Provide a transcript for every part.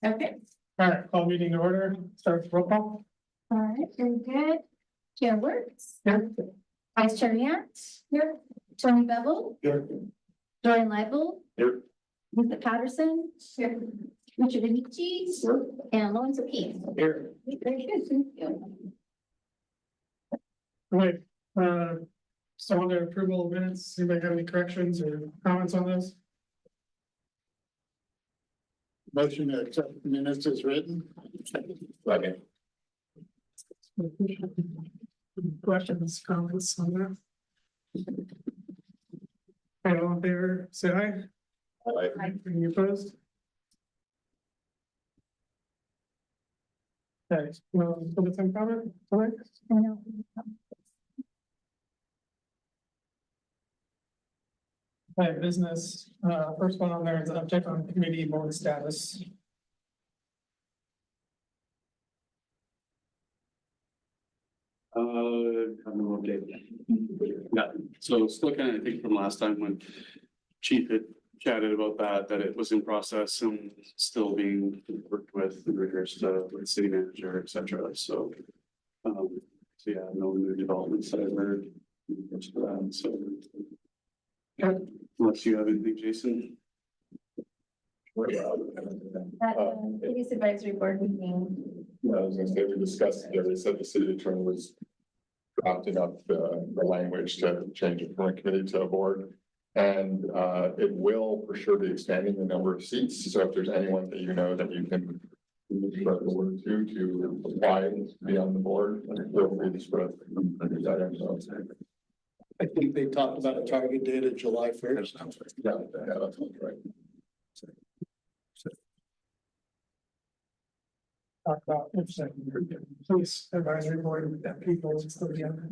Okay, All right, call meeting to order, start with roll call. all right, very good. Sherwood, Here. Vice Chair Yance, here, Tony Bevel, Here. Dorian Lible, Here. Lisa Patterson, here, Richard Amici, and Lawrence O'Keefe. Here. Very good, thank you. Right, so on the approval of minutes, anybody have any corrections or comments on this? Motion to accept the minutes as written. Second. Questions, comments on that? Okay, all in favor, say aye. Aye. Any opposed? Okay, well, public comment, okay? I know. Okay, business, first one on there is update on committee board status. Have no update. Yeah, so still kind of, I think from last time when Chief had chatted about that it was in process and still being worked with in regards to the city manager, et cetera, so. So yeah, no new developments that I've heard. So. Unless you have anything, Jason. At the city's advisory board meeting, Yeah, I was gonna say, we discussed together, they said the city attorney was drafting up the language to change it from a committee to a board. And it will for sure be expanding the number of seats, so if there's anyone that you know that you can spread the word to apply and be on the board, feel free to spread. I think they talked about a target date of July 1st. Yeah, that sounds right. Talk about if police advisory board with that people is still together.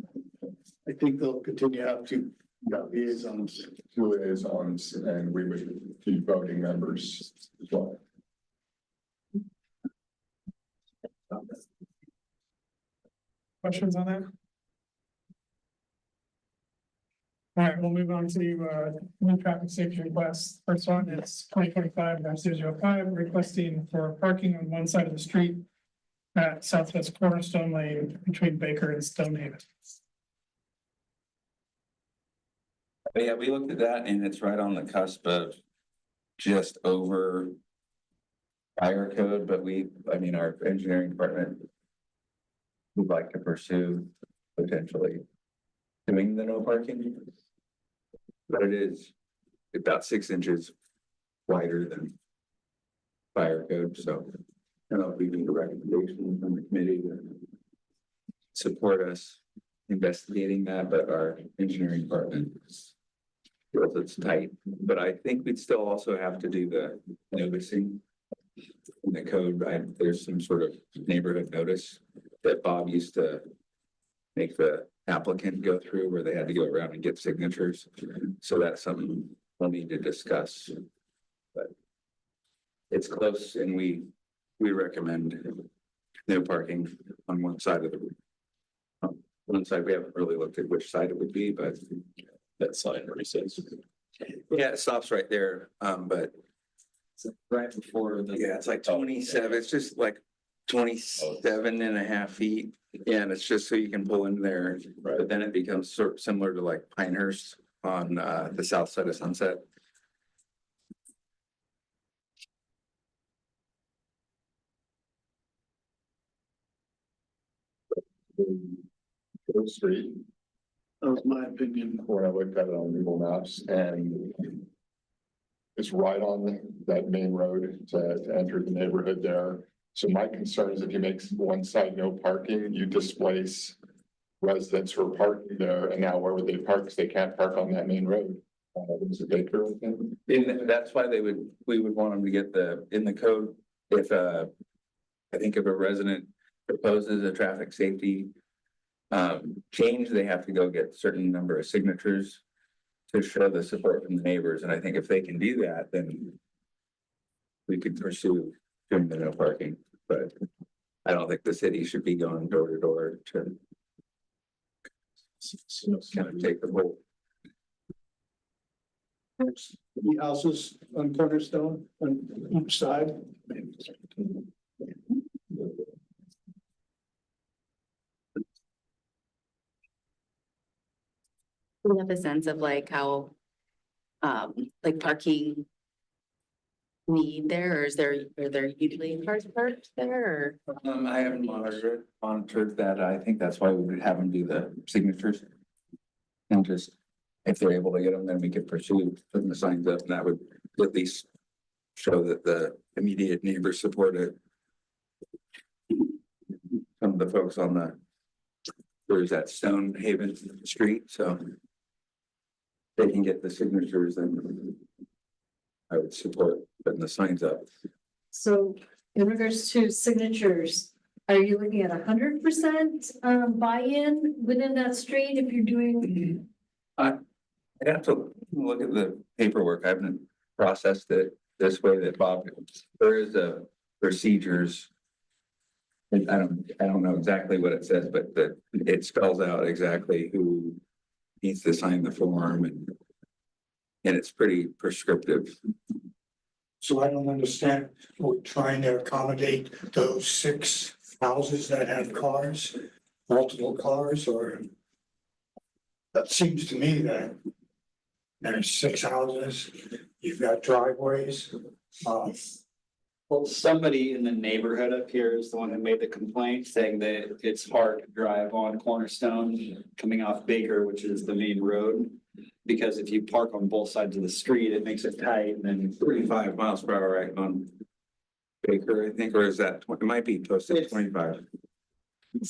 I think they'll continue to have two liaisons. Two liaisons, and we would keep voting members as well. Questions on that? All right, we'll move on to new traffic safety requests. First one is 2025-005, requesting for parking on one side of the street at Southwest Cornerstone Lane between Baker and Stonehaven. But yeah, we looked at that and it's right on the cusp of just over fire code, but our engineering department would like to pursue potentially doing the no parking. But it is about 6 inches wider than fire code, so I don't know if we need a recommendation from the committee to support us investigating that, but our engineering department feels it's tight. But I think we'd still also have to do the noticing in the code, right? There's some sort of neighborhood notice that Bob used to make the applicant go through where they had to go around and get signatures. So that's something we'll need to discuss. But it's close and we recommend no parking on one side of the one side. We haven't really looked at which side it would be, but that sign already says. Yeah, it stops right there. But Right before the. yeah, it's like 27. It's just like 27.5 feet. Yeah, and it's just so you can pull in there, but then it becomes sort of similar to like Pinehurst on the south side of Sunset. The street, That was my opinion. when I looked at it on Google Maps, and it's right on that main road to enter the neighborhood there. So my concern is if you make one side no parking, you displace residents who are parking there, and now where would they park? Because they can't park on that main road. Was it Baker? And that's why we would want them to get in the code. If I think if a resident proposes a traffic safety change, they have to go get a certain number of signatures to show the support from the neighbors. And I think if they can do that, then we could pursue doing the no parking. But I don't think the city should be going door to door to kind of take the whole. The houses on Cornerstone on each side. we have a sense of like how, like parking need there, or are there usually cars parked there, or? I haven't monitored that. I think that's why we would have them do the signatures. And just, if they're able to get them, then we could pursue putting the signs up, and that would at least show that the immediate neighbors support it. Some of the folks on there's that Stonehaven Street, so they can get the signatures, and I would support putting the signs up. So in regards to signatures, are you looking at 100% buy-in within that street if you're doing? I'd have to look at the paperwork. I haven't processed it this way that Bob, there is a procedures. And I don't know exactly what it says, but it spells out exactly who needs to sign the form, and it's pretty prescriptive. So I don't understand, we're trying to accommodate those 6 houses that have cars, multiple cars, or? That seems to me that there's 6 houses, you've got driveways. Well, somebody in the neighborhood up here is the one who made the complaint saying that it's hard to drive on Cornerstone coming off Baker, which is the main road. Because if you park on both sides of the street, it makes it tight, and then 35 miles per hour right on Baker, I think, or is that, it might be posted It's- 25.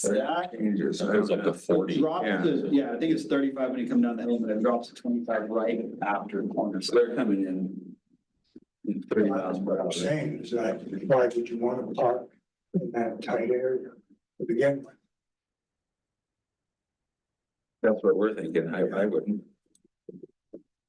that Changes. It goes up to 40. drops Yeah. to, yeah, I think it's 35 when you come down the hill, but it drops to 25 right after So Cornerstone. they're coming in 30 miles per What hour. I'm saying is that, why would you want to park in that tight area to begin with? That's what we're thinking. I wouldn't.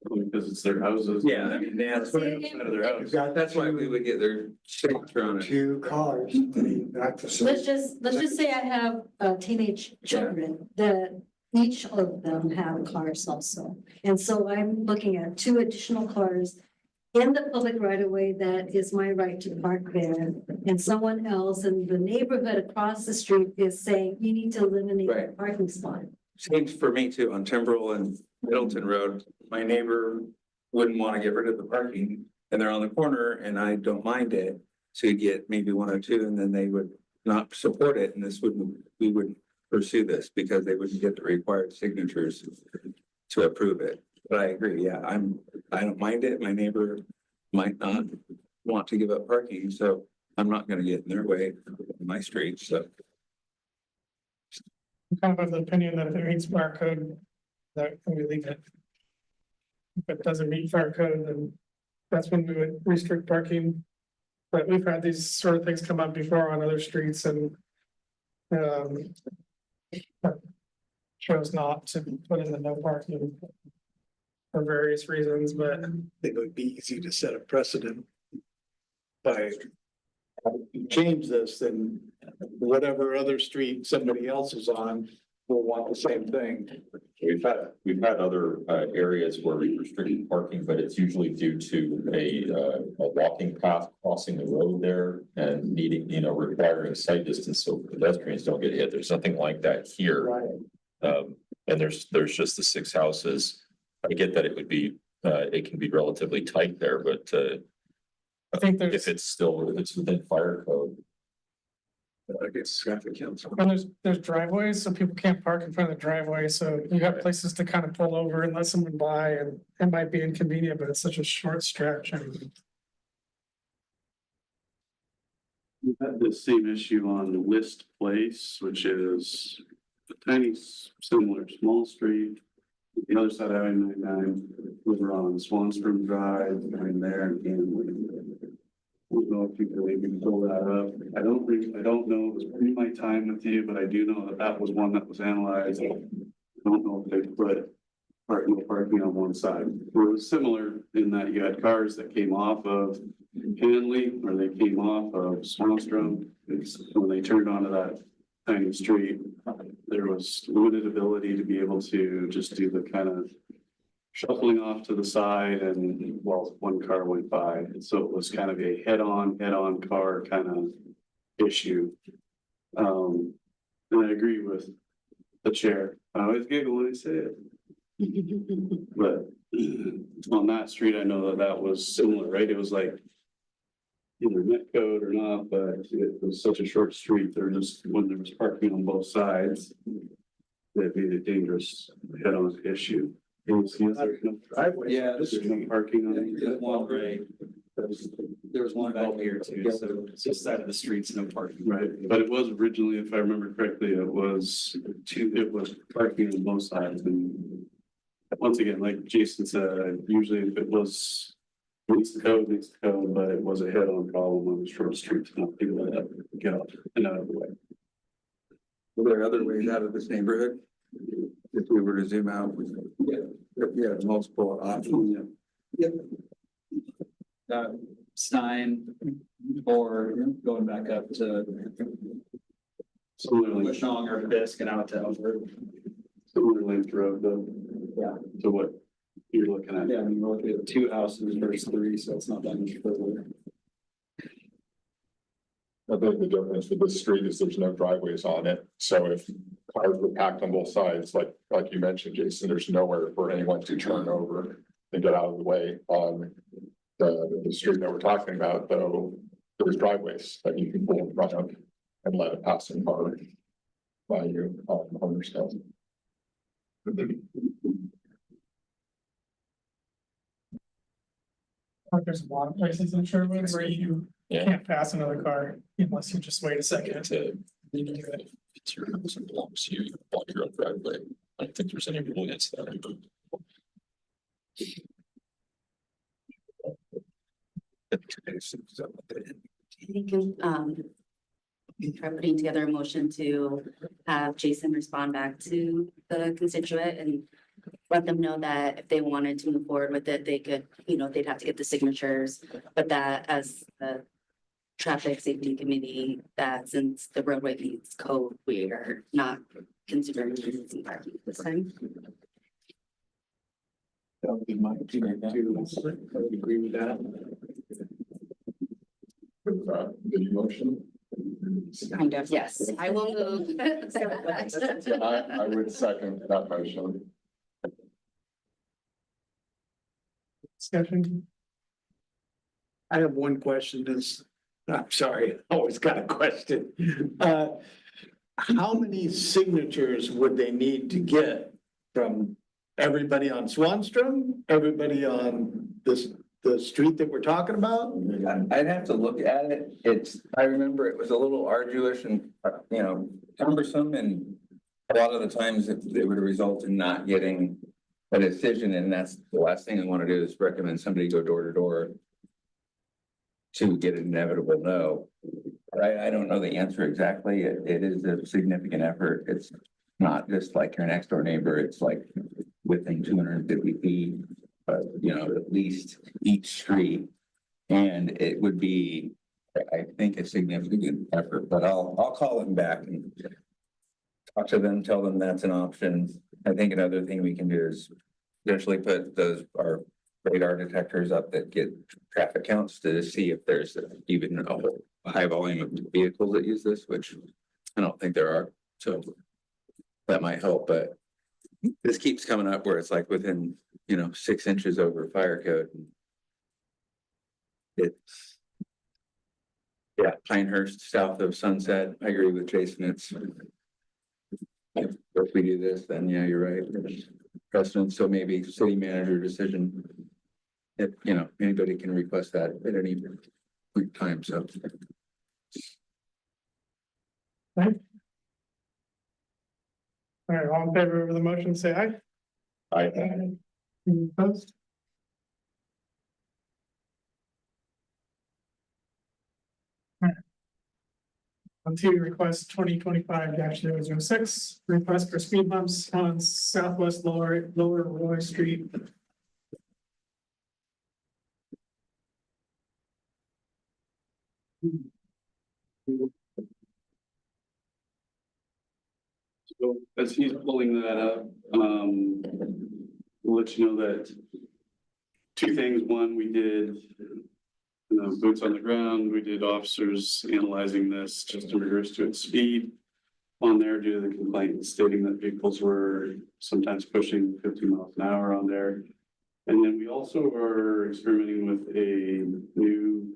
Because it's their houses. Yeah, I mean, that's what, Out of their house. You've got that's why we would get their signature on it. 2 cars, I mean, not the. Let's just say I have teenage children that each of them have cars also. And so I'm looking at 2 additional cars in the public right of way that is my right to park there. And someone else in the neighborhood across the street is saying, you need to eliminate the Right. parking spot. Seems for me too, on Timberell and Middleton Road, my neighbor wouldn't want to get rid of the parking, and they're on the corner, and I don't mind it. So you get maybe 1 or 2, and then they would not support it, and we wouldn't pursue this because they wouldn't get the required signatures to approve it. But I agree, yeah, I don't mind it. My neighbor might not want to give up parking, so I'm not gonna get in their way on my street, so. I'm kind of the opinion that if it meets fire code, that we leave it. If it doesn't meet fire code, then that's when we would restrict parking. But we've had these sort of things come up before on other streets, and chose not to put in the no parking for various reasons, but I think it would be easy to set a precedent by change this, then whatever other street somebody else is on will want the same thing. We've had other areas where we restricted parking, but it's usually due to a walking path crossing the road there and needing, requiring sight distance so pedestrians don't get hit. There's nothing like that here. Right. And there's just the 6 houses. I get that it would be, it can be relatively tight there, but I think if it's within fire code. I guess traffic counts. and there's driveways, so people can't park in front of the driveway, so you have places to kind of pull over and let someone by, and it might be inconvenient, but it's such a short stretch. And We had the same issue on List Place, which is a tiny, similar, small street. The other side of I-99, over on Swanstrom Drive, and there and I don't know if you can maybe pull that up. I don't know, it was pre my time with you, but I do know that was one that was analyzed. I don't know if they put parking on one side. It was similar in that you had cars that came off of Hanley, or they came off of Swanstrom. It's when they turned onto that tiny street, there was limited ability to be able to just do the kind of shuffling off to the side, and one car went by. And so it was kind of a head-on car kind of issue. And I agree with the chair. I always giggle when I say it. But on that street, I know that that was similar, right? It was like either net code or not, but it was such a short street, there just, when there was parking on both sides, that made it dangerous head-on issue. There's no driveway. Yeah, There's no parking on There's it. one right, there was one back here too, so this side of the street's no parking. Right, but it was originally, if I remember correctly, it was parking on both sides and once again, like Jason said, usually if it was meets the code, but it was a head-on problem on the short street to not people that get out and out of the way. Were there other ways out of this neighborhood? If we were to zoom out, yeah, multiple options. Stein or going back up to Similarly, Lashong or Fisk and out to Ellsworth. similar length road though. Yeah. To what you're looking at. Yeah, I mean, we're looking at 2 houses versus 3, so it's not that much further. I think the difference with this street is there's no driveways on it, so if cars were packed on both sides, like you mentioned, Jason, there's nowhere for anyone to turn over and get out of the way on the street that we're talking about, though, there's driveways that you can pull in front of and let a passing car by you on Cornerstone. There's a lot of places in Sherwood where you Yeah. can't pass another car unless you just wait a second. It's your house and belongs to you, you block your own driveway. I don't think there's any rule against that. I can, try putting together a motion to have Jason respond back to the constituent and let them know that if they wanted to move forward with it, they could, they'd have to get the signatures, but that as the traffic safety committee, that since the roadway meets code, we are not considering using parking this time. That would be my opinion too. I would agree with that. The motion? Kind of, yes, I will move. I would second that motion. Discussion. I have one question I'm sorry, I always got a question. How many signatures would they need to get from everybody on Swanstrom? Everybody on the street that we're talking about? I'd have to look at it. I remember it was a little arduous and, cumbersome, and a lot of the times it would result in not getting a decision, and that's the last thing I want to do is recommend somebody go door to door to get an inevitable no. I don't know the answer exactly. It is a significant effort. It's not just like your next door neighbor. It's like within 250 feet, but at least each street. And it would be, I think, a significant effort, but I'll call them back and talk to them, tell them that's an option. I think another thing we can do is eventually put our radar detectors up that get traffic counts to see if there's even a high volume of vehicles that use this, which I don't think there are. So that might help, but this keeps coming up where it's like within, 6 inches over fire code. It's, yeah, Pinehurst, south of Sunset. I agree with Jason. If we do this, then yeah, you're right. Precedent, so maybe city manager decision. If, anybody can request that at any time, so. All right, all in favor of the motion, say aye. I Any opposed? All right. On to request 2025-006, request for speed bumps on southwest lower Roy Street. So as he's pulling that up, we'll let you know that 2 things. One, we did boots on the ground. We did officers analyzing this just in regards to its speed. on there due to the complaint stating that vehicles were sometimes pushing 50 miles an hour on there. And then we also are experimenting with a new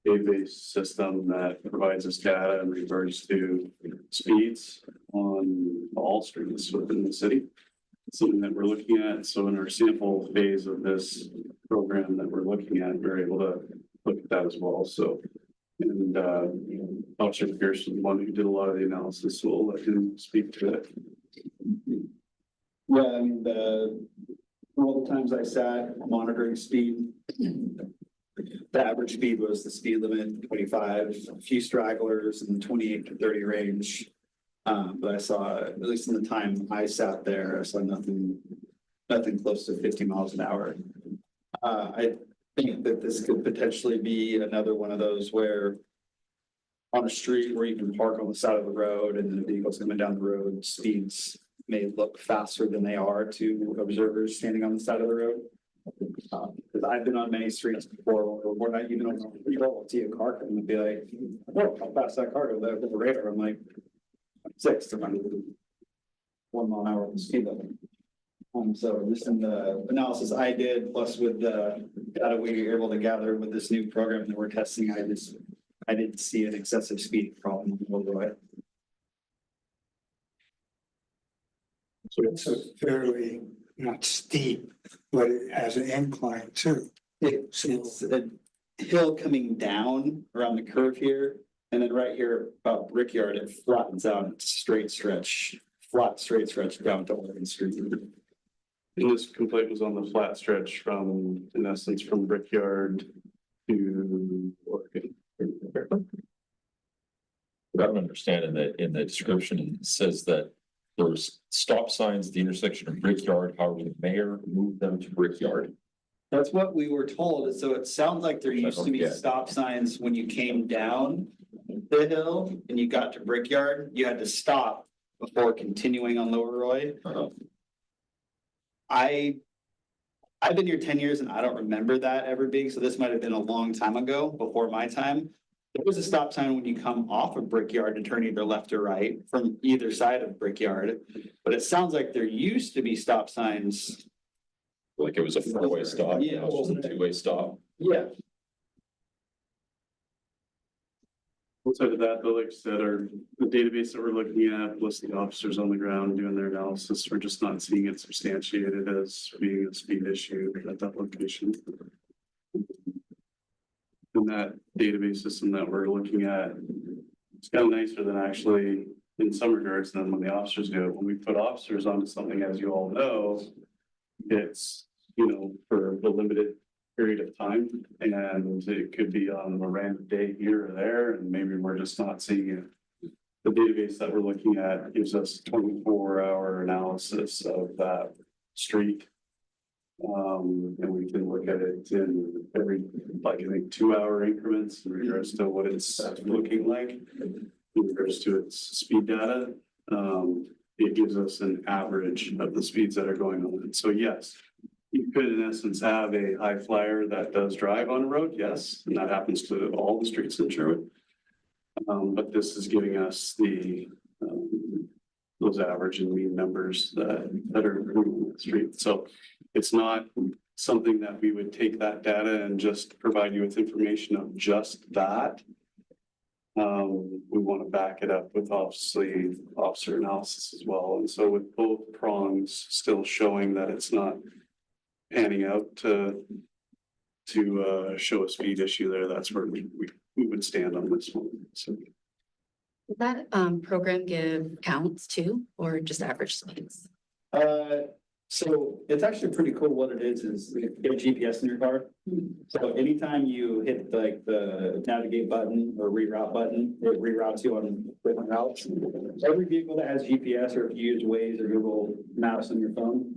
database system that provides us data in regards to speeds on all streets within the city. Something that we're looking at. So in our sample phase of this program that we're looking at, we're able to look at that as well. So, and Officer Pierce was the one who did a lot of the analysis, so I'll let him speak to it. Yeah, I mean, all the times I sat monitoring speed, the average speed was the speed limit, 25, a few stragglers in the 28 to 30 range. But I saw, at least in the time I sat there, I saw nothing close to 50 miles an hour. I think that this could potentially be another one of those where on a street where you can park on the side of the road and the vehicles coming down the road, speeds may look faster than they are to observers standing on the side of the road. Because I've been on many streets before where we're not even on the road, I'll see a car come and be like, whoa, how fast that car go with the radar? I'm like, 6 to 1 mile an hour speed limit. So just in the analysis I did, plus with the data we were able to gather with this new program that we're testing, I didn't see an excessive speed problem on the roadway. So it's a fairly, not steep, but it has an incline too. It's a hill coming down around the curve here, and then right here about Brickyard, it flattens out, it's straight stretch down to Oregon Street. And this complaint was on the flat stretch from, in essence, from Brickyard to Oregon. I don't understand in the description, it says that there's stop signs at the intersection of Brickyard, however, the mayor moved them to Brickyard. That's what we were told, so it sounds like there used to be Yeah. stop signs when you came down the hill and you got to Brickyard, you had to stop before continuing on Lower Roy. I've been here 10 years and I don't remember that ever being, so this might have been a long time ago, before my time. There was a stop sign when you come off of Brickyard and turn either left or right from either side of Brickyard. But it sounds like there used to be stop signs. Like it was a four-way stop. Yeah. It was a two-way stop. Yeah. Outside of that, though, like I said, the database that we're looking at, plus the officers on the ground doing their analysis, we're just not seeing it substantiated as being a speed issue at that location. And that database system that we're looking at, it's kind of nicer than actually in some regards than when the officers do it. When we put officers onto something, as you all know, it's, for the limited period of time, and it could be on a random day here or there, and maybe we're just not seeing it. The database that we're looking at gives us 24-hour analysis of that street. And we can look at it in every, like, I think 2-hour increments in regards to what it's looking like. In regards to its speed data, it gives us an average of the speeds that are going on. So yes, you could in essence have a high flyer that does drive on a road, yes, and that happens to all the streets in Sherwood. But this is giving us those average and mean numbers that are on the street. So it's not something that we would take that data and just provide you with information of just that. We want to back it up with obviously officer analysis as well. And so with both prongs still showing that it's not panning out to show a speed issue there, that's where we would stand on this one. So. Does that program give counts too, or just average speeds? So it's actually pretty cool. What it is you get a GPS in your car. So anytime you hit like the navigate button or reroute button, it reroutes you on different routes. Every vehicle that has GPS, or if you use Waze or Google Maps on your phone,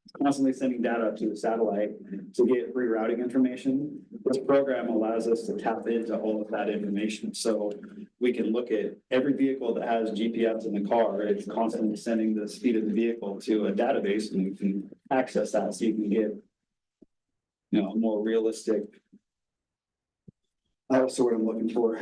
it's constantly sending data up to the satellite to get rerouting information. This program allows us to tap into all of that information. So we can look at every vehicle that has GPS in the car. It's constantly sending the speed of the vehicle to a database, and we can access that so you can get, a more realistic Also what I'm looking for,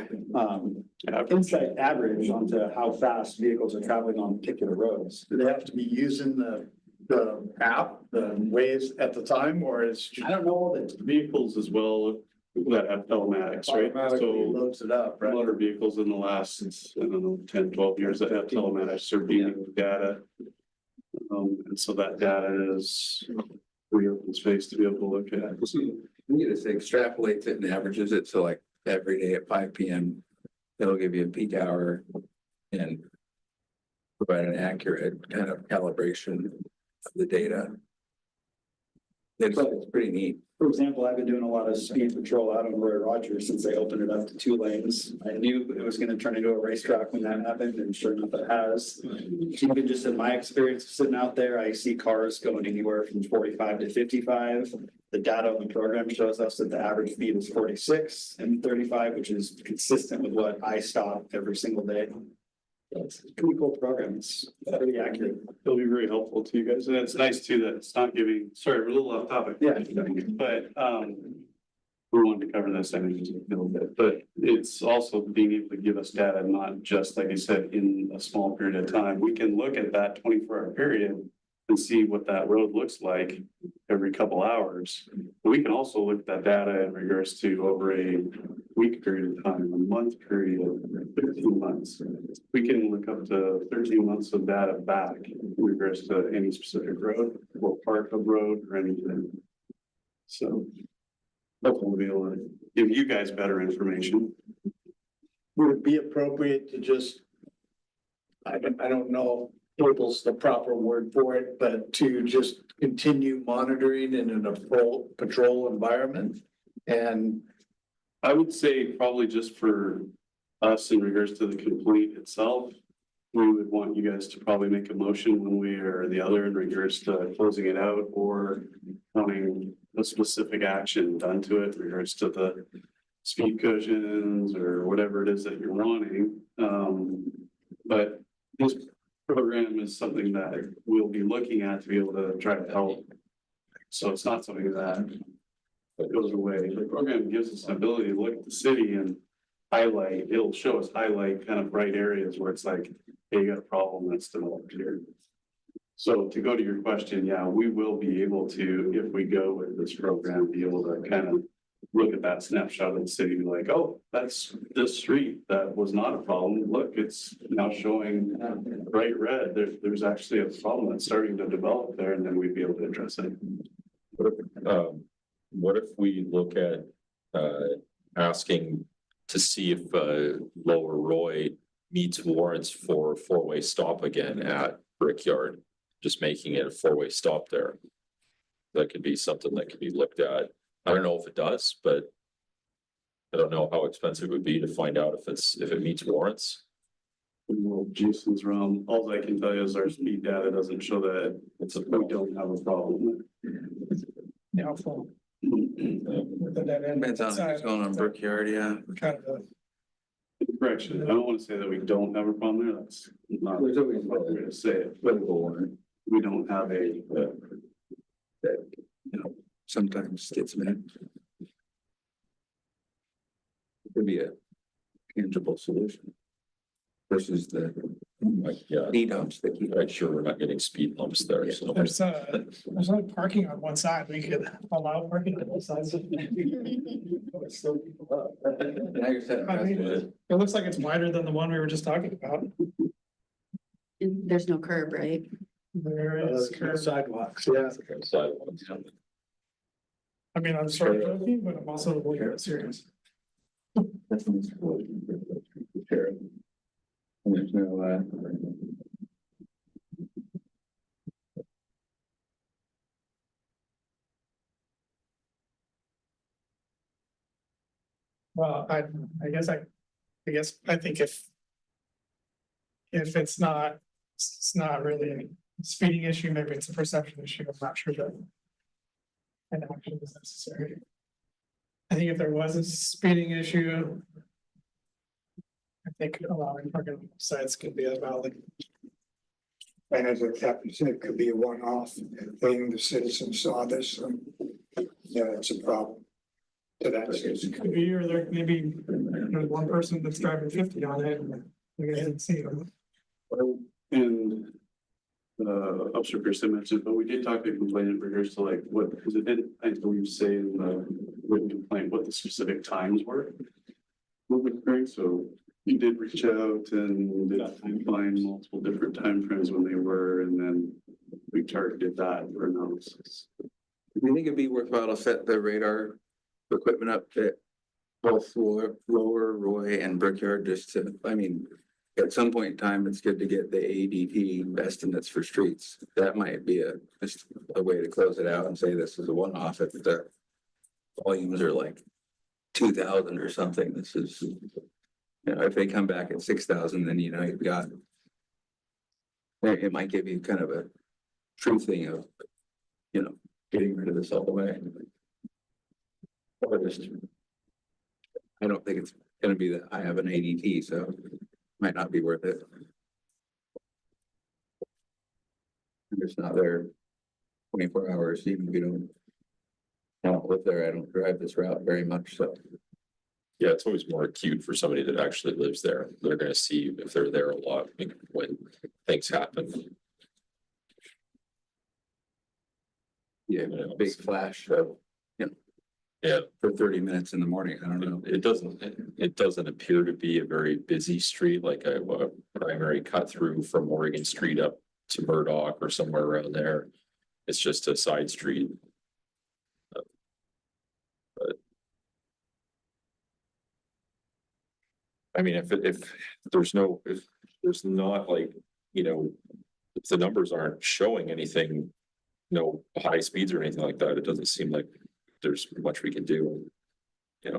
insight average onto how fast vehicles are traveling on particular roads. Do they have to be using the app, the Waze at the time, or is I don't know that Vehicles as well that have telematics, right? automatically So loads it up, right? motor vehicles in the last, I don't know, 10, 12 years that have telematics are being data. And so that data is free open space to be able to look at. You just extrapolates it and averages it, so like every day at 5 p.m. It'll give you a peak hour and provide an accurate kind of calibration of the data. It's pretty neat. For example, I've been doing a lot of speed patrol out on Roy Rogers since they opened it up to 2 lanes. I knew it was gonna turn into a racetrack when that happened, and sure enough, it has. Even just in my experience sitting out there, I see cars going anywhere from 45 to 55. The data on the program shows us that the average speed is 46 and 35, which is consistent with what I stop every single day. It's a pretty cool program. It's pretty accurate. It'll be very helpful to you guys. And it's nice too that it's not giving, sorry, we're a little off topic. Yeah. But, we wanted to cover this, I mean, just a little bit, but it's also being able to give us data, not just, like I said, in a small period of time. We can look at that 24-hour period and see what that road looks like every couple hours. But we can also look at that data in regards to over a week period of time, a month period, 13 months. We can look up to 13 months of data back in regards to any specific road or part of road or anything. So hopefully we'll be able to give you guys better information. Would it be appropriate to just, I don't know, cable's the proper word for it, but to just continue monitoring in a full patrol environment? And I would say probably just for us in regards to the complaint itself, we would want you guys to probably make a motion one way or the other in regards to closing it out or wanting a specific action done to it in regards to the speed cushions or whatever it is that you're wanting. But this program is something that we'll be looking at to be able to try to help. So it's not something that goes away. The program gives us an ability to look at the city and highlight, it'll show us highlight kind of bright areas where it's like, hey, you got a problem that's developed here. So to go to your question, yeah, we will be able to, if we go with this program, be able to kind of look at that snapshot of the city, and be like, oh, that's this street that was not a problem. Look, it's now showing bright red. There's actually a problem that's starting to develop there, and then we'd be able to address it. What if we look at asking to see if Lower Roy meets warrants for a 4-way stop again at Brickyard, just making it a 4-way stop there? That could be something that could be looked at. I don't know if it does, but I don't know how expensive it would be to find out if it meets warrants. Well, Jason's realm, all I can tell you is our speed data doesn't show that we don't have a problem. Yeah, full. Depends on who's going on Brickyard, yeah. Kind of Correction, I don't want to say that we don't have a problem there, that's not There's always appropriate to say it, but we don't have a, Sometimes gets met. Could be a tangible solution. Versus the Like, yeah, speed humps that keep. I'm sure we're not getting speed bumps there, so. there's only parking on one side. We could allow parking on both sides. Now you're setting I mean, precedent. it looks like it's wider than the one we were just talking about. And there's no curb, right? There is curb. sidewalks, yeah. Sidewalks. I mean, I'm sort of joking, but I'm also really serious. There's no, Well, I guess I think if it's not really a speeding issue, maybe it's a perception issue. I'm not sure that an action is necessary. I think if there was a speeding issue, I think allowing parking on sites could be a valid. And as the captain said, it could be a one-off thing. The citizens saw this, and yeah, it's a problem. So that's, It could be, or there may be, one person that's driving 50 on it, and we didn't see them. And Officer Pearson mentioned, but we did talk to complainant in regards to like what, because it didn't, I believe, say in the written complaint what the specific times were. Moving occurring, so he did reach out and did find multiple different timeframes when they were, and then we targeted that for analysis. Do you think it'd be worthwhile to set the radar equipment up at both Lower Roy and Brickyard just to, I mean, at some point in time, it's good to get the ADT estimates for streets. That might be just a way to close it out and say this is a one-off if the volumes are like 2,000 or something. This is, if they come back at 6,000, then you've got, it might give you kind of a true thing of, getting rid of this all the way. Or just, I don't think it's gonna be that I have an ADT, so it might not be worth it. I'm just not there 24 hours, even if you don't live there. I don't drive this route very much, so. Yeah, it's always more acute for somebody that actually lives there. They're gonna see if they're there a lot when things happen. Yeah, a big flash of, Yeah, for 30 minutes in the morning. I don't know. it doesn't appear to be a very busy street, like a primary cut through from Oregon Street up to Murdoch or somewhere around there. It's just a side street. But I mean, if there's not like, if the numbers aren't showing anything, no high speeds or anything like that, it doesn't seem like there's much we can do.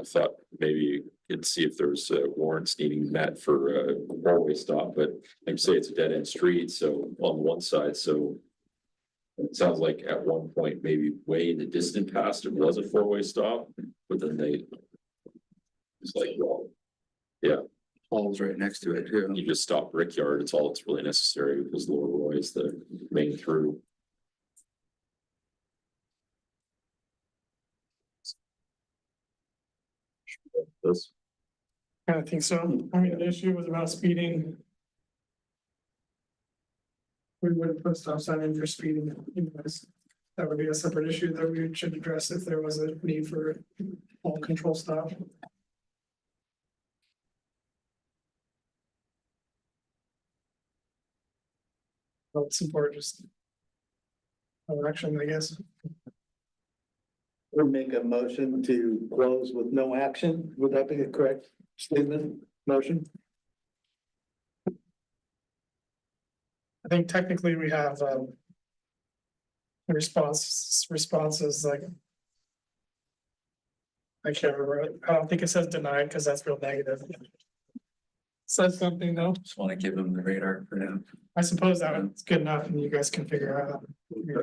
Thought maybe you'd see if there's warrants needing met for a four-way stop, but like say it's a dead end street, so on one side, so it sounds like at one point, maybe way in the distant past, it was a four-way stop, but then it's like, well, yeah, Paul's right next to it too. you just stop Brickyard, it's all that's really necessary because Lower Roy is the main through. This. I think so. I mean, the issue was about speeding. We would put stop sign in for speeding. Anyways, that would be a separate issue that we should address if there was a need for all control stop. Well, it's important, just action, I guess. Or make a motion to close with no action. Would that be a correct statement, motion? I think technically we have responses like. I can't remember. I don't think it says denied because that's real negative. Says something though. Just want to give them the radar for now. I suppose that's good enough and you guys can figure out. Yeah.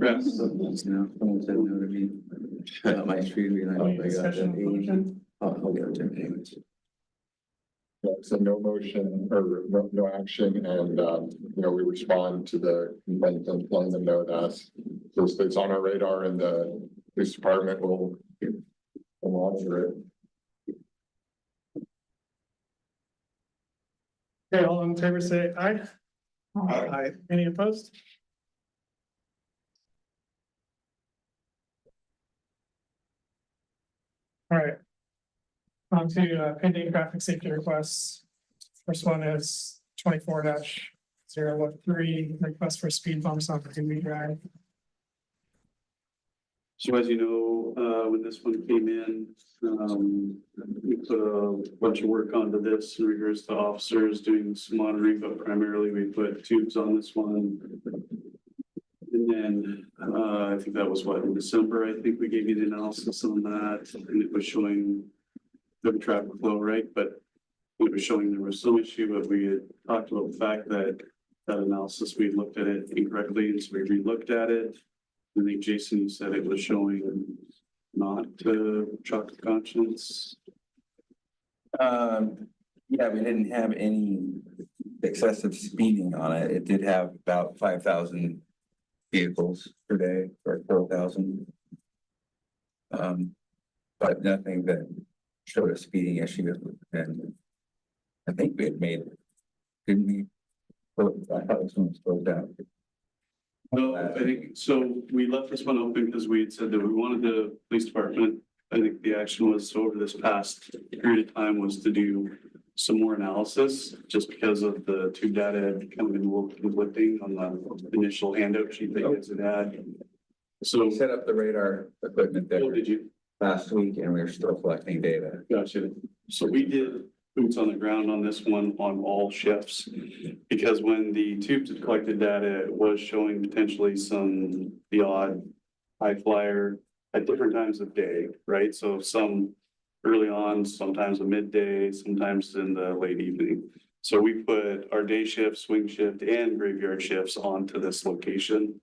Yes. Someone said no to me. My street, I got Discussion that of motion. I'll get it to him anyways. So no motion or no action, and we respond to the complaint and letting them know that it's on our radar, and the police department will monitor it. Okay, all in favor say aye. Aye. Any opposed? All right. On to pending traffic safety requests. First one is 24-013, request for speed bumps on Dewey Drive. So as you know, when this one came in, we put a bunch of work onto this in regards to officers doing some monitoring, but primarily we put tubes on this one. And then, I think that was what, in December, I think we gave you the analysis on that, and it was showing the traffic flow, right? But it was showing there was some issue, but we had talked about the fact that that analysis, we looked at it incorrectly, and so we re-looked at it. I think Jason, you said it was showing not chalk to conscience. Yeah, we didn't have any excessive speeding on it. It did have about 5,000 vehicles per day or 4,000. But nothing that showed a speeding issue, and I think we had made, didn't we? Oh, I thought this one was slowed down. No, I think, so we left this one open because we had said that we wanted the police department. I think the action was over this past period of time was to do some more analysis, just because of the tube data had come in a little conflicting on the initial handout sheet that you guys had had. So, We set up the radar equipment there oh, did you? last week, and we were still collecting data. Gotcha. So we did boots on the ground on this one on all shifts. Because when the tubes had collected data, it was showing potentially the odd high flyer at different times of day, right? So some early on, sometimes a midday, sometimes in the late evening. So we put our day shift, swing shift, and graveyard shifts onto this location.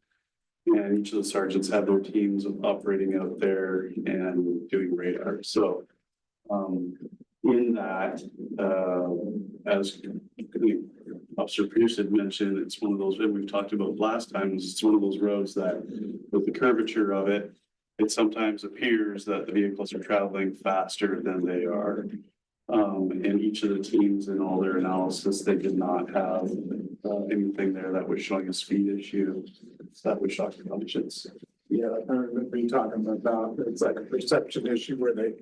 And each of the sergeants have their teams of operating out there and doing radar. So in that, as Officer Pierce had mentioned, it's one of those, and we've talked about last time, is it's one of those roads that with the curvature of it, it sometimes appears that the vehicles are traveling faster than they are. And each of the teams in all their analysis, they did not have anything there that was showing a speed issue. That was shocking conscience. Yeah, I remember you talking about, it's like a perception issue where they,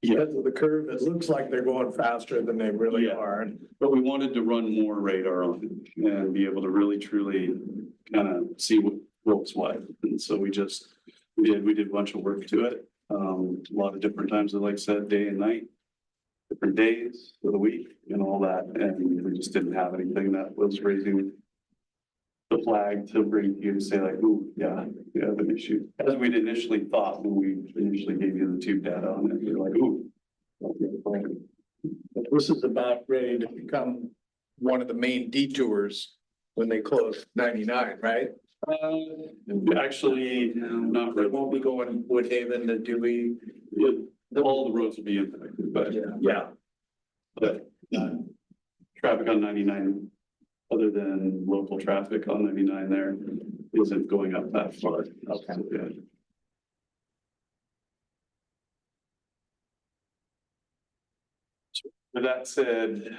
because of the curve, it looks like they're going faster than they really Yeah. are. But we wanted to run more radar on it and be able to really truly kind of see what's what. And so we did a bunch of work to it. A lot of different times, like I said, day and night, different days of the week and all that. And we just didn't have anything that was raising the flag to bring you to say like, ooh, yeah, we have an issue. As we'd initially thought when we initially gave you the tube data on it, you're like, ooh. But this is about ready to become one of the main detours when they close 99, right? Actually, not They really. won't be going Woodhaven to Dewey. All the roads will be impacted, but Yeah. but traffic on 99, other than local traffic on 99 there, isn't going up that far. Okay. So, yeah. With that said,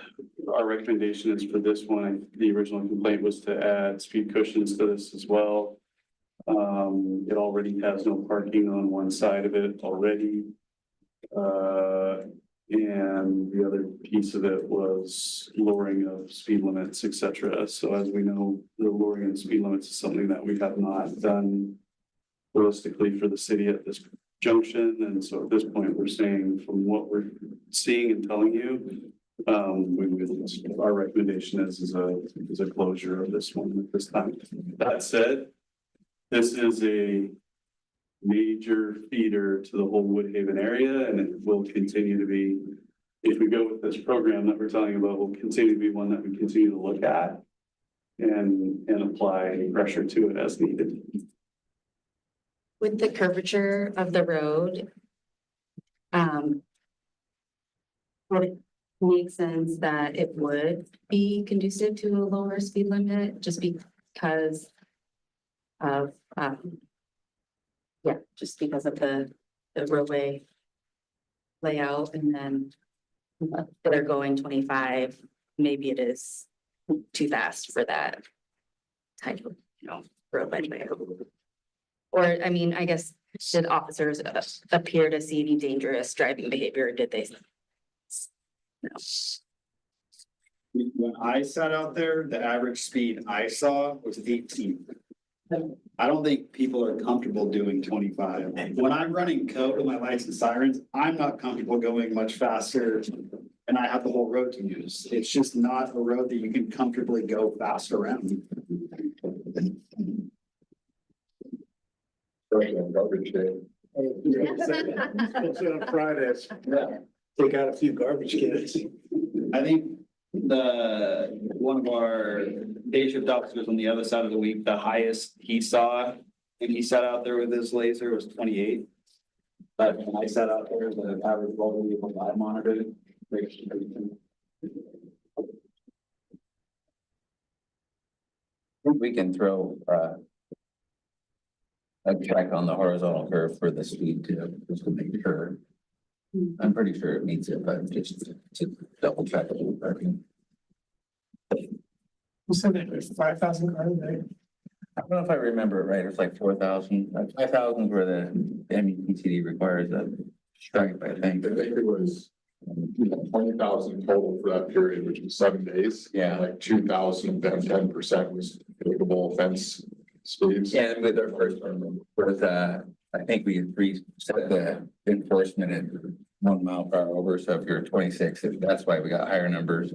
our recommendation is for this one, the original complaint was to add speed cushions to this as well. It already has no parking on one side of it already. And the other piece of it was lowering of speed limits, et cetera. So as we know, the lowering of speed limits is something that we have not done holistically for the city at this junction. And so at this point, we're saying from what we're seeing and telling you, our recommendation is a closure of this one at this time. That said, this is a major feeder to the whole Woodhaven area, and it will continue to be, if we go with this program that we're talking about, will continue to be one that we continue to look at and apply pressure to it as needed. With the curvature of the road, would it make sense that it would be conducive to a lower speed limit just because of, just because of the roadway layout, and then if they're going 25, maybe it is too fast for that type of, roadway layout. Or, I mean, I guess, did officers appear to see any dangerous driving behavior? Did they? No. When I sat out there, the average speed I saw was 18. I don't think people are comfortable doing 25. When I'm running code with my lights and sirens, I'm not comfortable going much faster. And I have the whole road to use. It's just not a road that you can comfortably go fast around. Especially on garbage day. Especially on Fridays. Take out a few garbage cans. I think one of our day shift officers on the other side of the week, the highest he saw, and he sat out there with his laser was 28. But when I sat out there, the average level vehicle I monitored. We can throw, I'd check on the horizontal curve for the speed too, just to make sure. I'm pretty sure it meets it, but just to double check it. You said that there's 5,000 cars there. I don't know if I remember it right, it's like 4,000, 5,000 where the MEPCD requires a stripe, I think. I think it was 20,000 total for that period, which was 7 days. Yeah. Like 2,000, then 10% was applicable offense speeds. Yeah, with our first one, with, I think we reset the enforcement at 1 mile per hour over, so if you're 26, that's why we got higher numbers.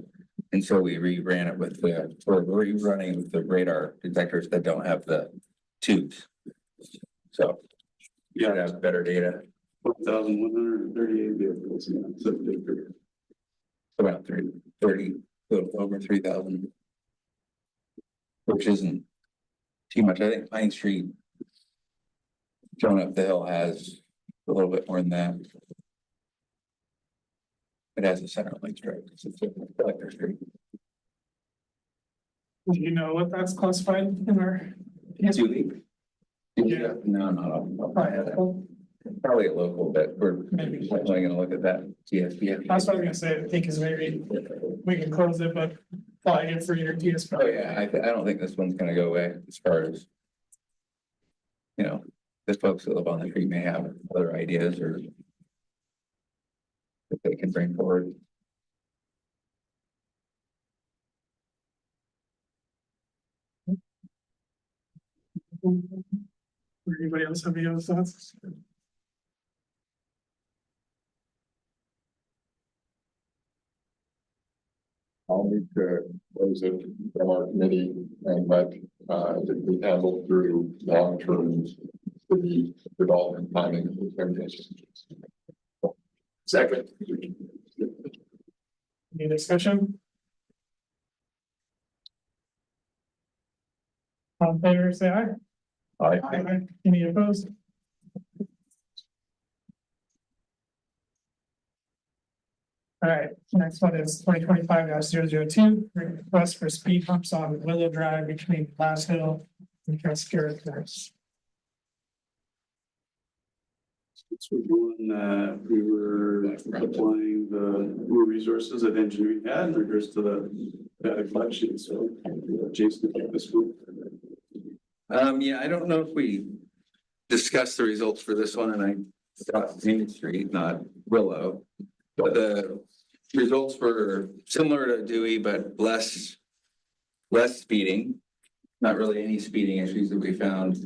And so we reran it with we're rerunning with the radar detectors that don't have the tubes. So you should have better data, 1,138 vehicles. Yeah, so big. about 30, over 3,000. Which isn't too much. I think Pine Street going up the hill has a little bit more than that. It has a center lane stripe. It's a collector street. Do you know what that's classified in our? Do we? Yeah. No, not off the top of my head. Probably a local, but we're Maybe. definitely gonna look at that. TSP. That's what I was gonna say, I think is maybe we can close it, but flag it for your TS. Oh, yeah, I don't think this one's gonna go away as far as. You know, the folks that live on the street may have other ideas or. That they can bring forward. Anybody else have any other thoughts? I'll need to close it from our committee and let it be handled through long-term city development planning. Second. Any discussion? All in favor, say aye. Aye. Any opposed? All right, next one is 2025-002, request for speed humps on Willow Drive between Glass Hill and Cascara Terrace. This was one, we were applying the new resources that engineering had in regards to the data collection, so Jason, take this one. Yeah, I don't know if we discussed the results for this one, and I thought Main Street, not Willow. But the results were similar to Dewey, but less speeding. Not really any speeding issues that we found.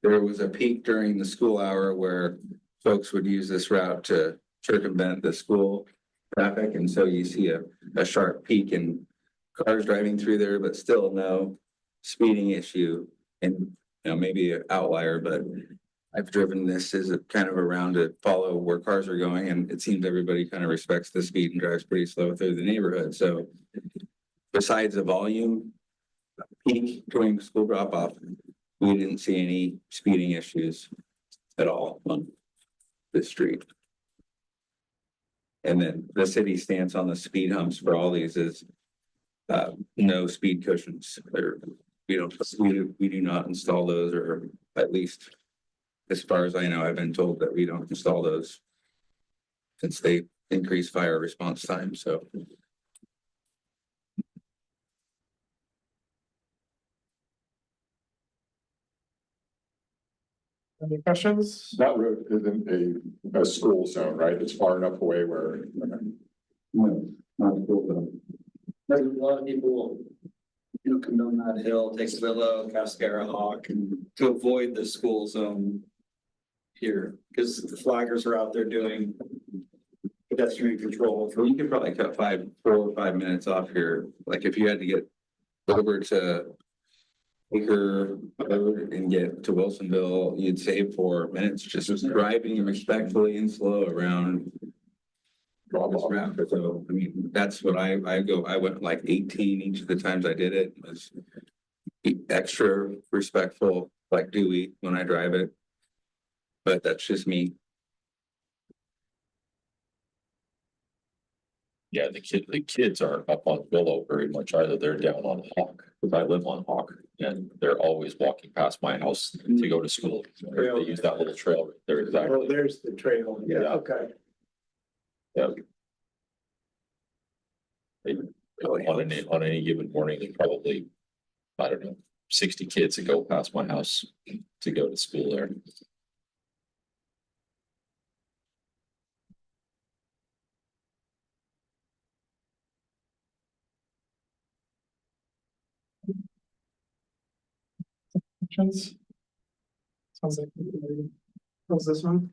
There was a peak during the school hour where folks would use this route to circumvent the school traffic, and so you see a sharp peak in cars driving through there, but still no speeding issue. And, you know, maybe an outlier, but I've driven this as a kind of around to follow where cars are going, and it seems everybody kind of respects the speed and drives pretty slow through the neighborhood. So besides the volume peak during school drop off, we didn't see any speeding issues at all on this street. And then the city stance on the speed humps for all these is no speed cushions. We do not install those, or at least as far as I know, I've been told that we don't install those since they increase fire response time, so. Any questions? That road isn't a school zone, right? It's far enough away where. There's a lot of people, you know, come down that hill, take Willow, Cascara, Hawk, and to avoid the school zone here, because the flaggers are out there doing pedestrian control. You could probably cut 4 or 5 minutes off here, like if you had to get over to Acre Road and get to Wilsonville, you'd save 4 minutes just driving respectfully and slow around. This route. So, I mean, that's what I went like 18 each of the times I did it. It was extra respectful, like Dewey when I drive it. But that's just me. Yeah, the kids aren't up on Willow very much either. They're down on Hawk, because I live on Hawk. and they're always walking past my house to go to school. They use that little trail right there, exactly. Oh, there's the trail. Yeah. Okay. On any given morning, there's probably, I don't know, 60 kids that go past my house to go to school there. Questions? Sounds like. What's this one?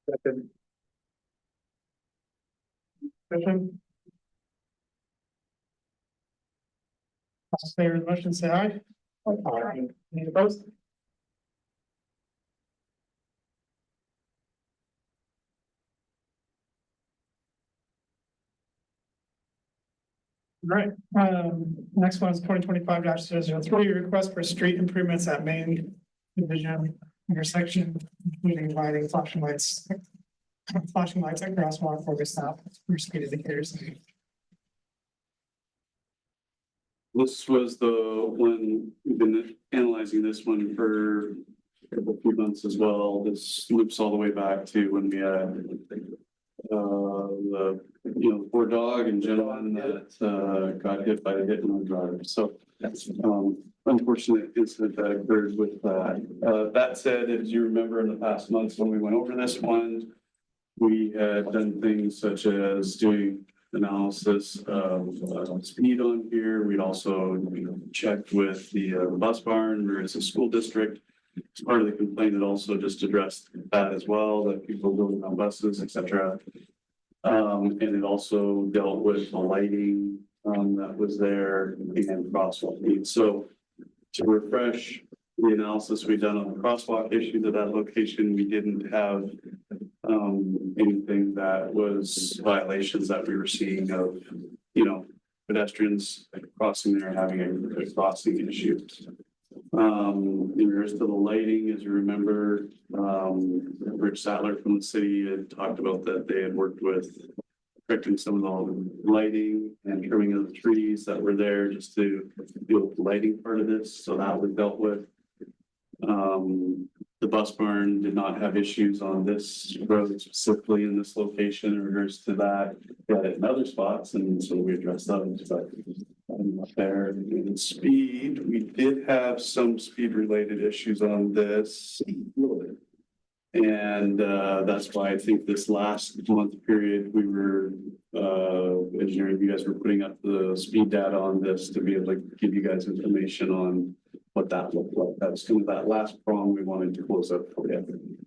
Second. Question? All in favor of the motion, say aye. Aye. Any opposed? Right, next one is 2025-003, request for street improvements at Main Division intersection, including lighting, flashing lights at crosswalk, focus stop, for speed indicators. This was the one, we've been analyzing this one for a few months as well. This loops all the way back to when we had the poor dog and gentleman that got hit by the hit and run driver. So that's unfortunate incident that occurred with that. That said, as you remember in the past months when we went over this one, we had done things such as doing analysis of speed on here. We'd also checked with the bus barn, where it's a school district. As part of the complaint, it also just addressed that as well, that people going on buses, etc. And it also dealt with the lighting that was there and crosswalk needs. So to refresh the analysis we've done on the crosswalk issue to that location, we didn't have anything that was violations that we were seeing of, pedestrians crossing there, having a crossing issue. In regards to the lighting, as you remember, Rich Sattler from the city had talked about that they had worked with correcting some of the lighting and trimming of the trees that were there just to deal with the lighting part of this. So that was dealt with. The bus barn did not have issues on this road specifically in this location in regards to that. We had it in other spots, and so we addressed those, but up there. And speed, we did have some speed related issues on this a little bit. And that's why I think this last month period, we were engineering, you guys were putting up the speed data on this to be able to give you guys information on what that looked like. That's kind of that last prong we wanted to close up for you.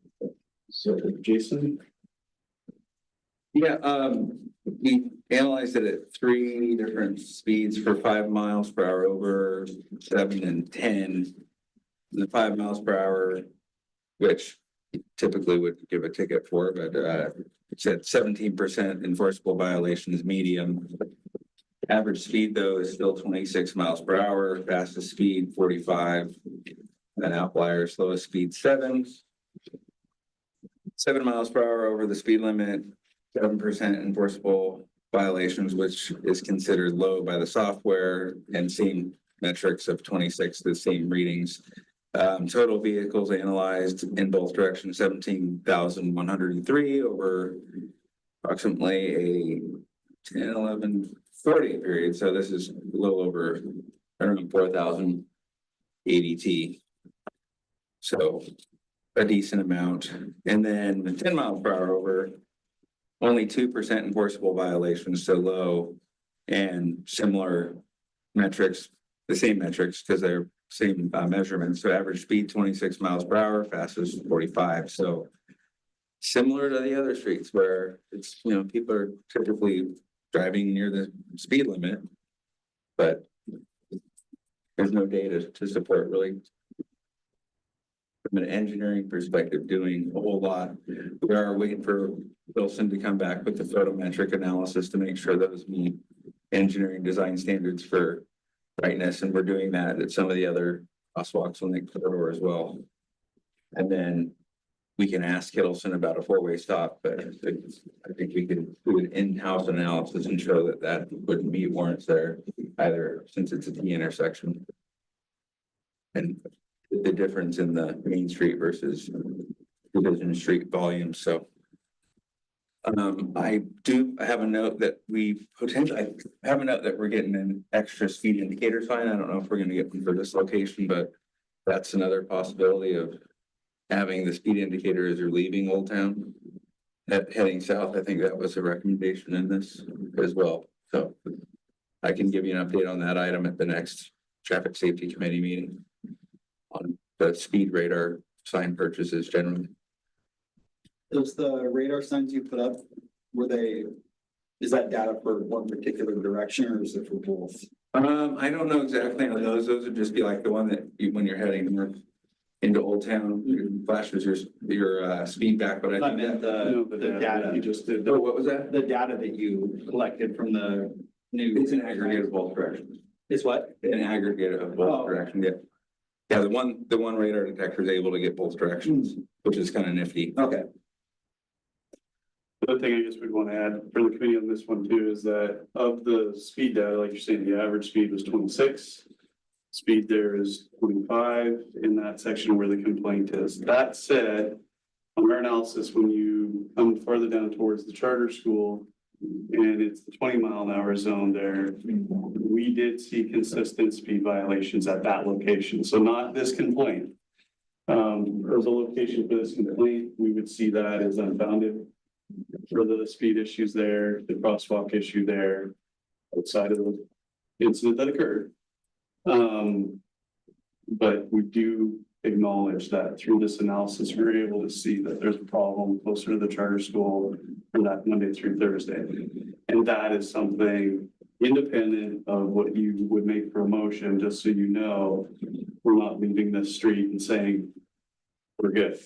So Jason? Yeah, we analyzed it at 3 different speeds for 5 miles per hour over 7 and 10. The 5 miles per hour, which typically would give a ticket for, but it said 17% enforceable violations medium. Average speed though is still 26 miles per hour, fastest speed 45, an outlier, slowest speed 7. 7 miles per hour over the speed limit, 7% enforceable violations, which is considered low by the software, and same metrics of 26, the same readings. Total vehicles analyzed in both directions, 17,103 over approximately a 10, 11, 40 period. So this is a little over around 4,000 ADT. So a decent amount. And then the 10 miles per hour over, only 2% enforceable violations, so low, and similar metrics, the same metrics because they're same measurements. So average speed 26 miles per hour, fastest 45. So similar to the other streets where it's, people are typically driving near the speed limit, but there's no data to support really. From an engineering perspective, doing a whole lot. We are waiting for Wilson to come back with the photometric analysis to make sure those meet engineering design standards for brightness, and we're doing that at some of the other crosswalks on the corridor as well. And then we can ask Hiddleston about a four-way stop, but I think we can do an in-house analysis and show that that wouldn't meet warrants there either, since it's a T intersection. And the difference in the Main Street versus Division Street volume, so. I have a note that I have a note that we're getting an extra speed indicator sign. I don't know if we're gonna get one for this location, but that's another possibility of having the speed indicator as you're leaving Old Town. Heading south, I think that was a recommendation in this as well, so. I can give you an update on that item at the next Traffic Safety Committee meeting. On the speed radar sign purchases generally. Those the radar signs you put up, is that data for one particular direction or is it for both? I don't know exactly on those. Those would just be like the one that when you're heading north into Old Town, it flashes your speed back, but I I think meant the data. You just did. oh, what was that? The data that you collected from the new. It's an aggregate of both directions. It's what? An aggregate of both Oh. directions, yeah. Yeah, the one radar detector is able to get both directions, which is kind of nifty. Okay. The other thing I guess we'd want to add for the committee on this one too is that of the speed data, like you're saying, the average speed was 26. Speed there is 25 in that section where the complaint is. That said, on our analysis, when you come farther down towards the charter school and it's the 20-mile-an-hour zone there, we did see consistent speed violations at that location. So not this complaint. As a location for this complaint, we would see that as unfounded. For the speed issues there, the crosswalk issue there, outside of the incident that occurred. But we do acknowledge that through this analysis, we were able to see that there's a problem closer to the charter school for that Monday through Thursday. And that is something independent of what you would make for a motion, just so you know, we're not leaving this street and saying, we're good.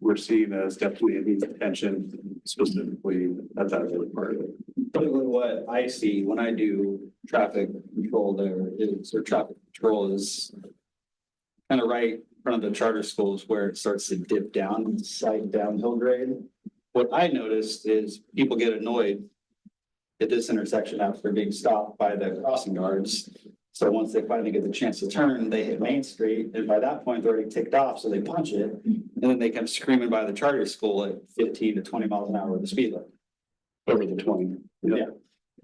We're seeing that as definitely it needs attention, specifically at that really part of it. Typically what I see when I do traffic control there is, or traffic control is kind of right in front of the charter schools where it starts to dip down, slight downhill grade. What I noticed is people get annoyed at this intersection after being stopped by the crossing guards. So once they finally get the chance to turn, they hit Main Street, and by that point, they're already ticked off, so they punch it. And then they come screaming by the charter school at 15 to 20 miles an hour with the speed limit. Over the 20. Yeah.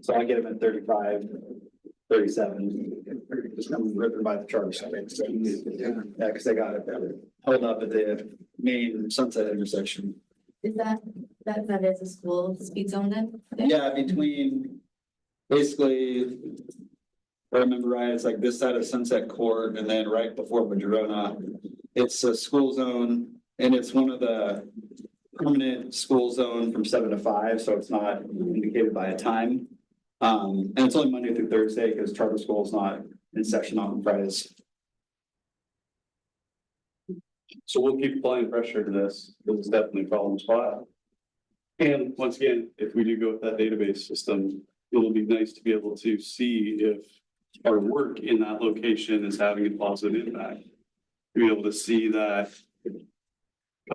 So I get them at 35, 37, just come ripping by the charter school. Yeah, because they got it held up at the main Sunset intersection. Is that is a school speed zone then? Yeah, between, basically, if I remember right, it's like this side of Sunset Court and then right before Madrona. It's a school zone and it's one of the permanent school zone from 7 to 5, so it's not indicated by a time. And it's only Monday through Thursday because charter school is not in session on Fridays. So we'll keep applying pressure to this. This is definitely a problem spot. And once again, if we do go with that database system, it'll be nice to be able to see if our work in that location is having a positive impact. To be able to see that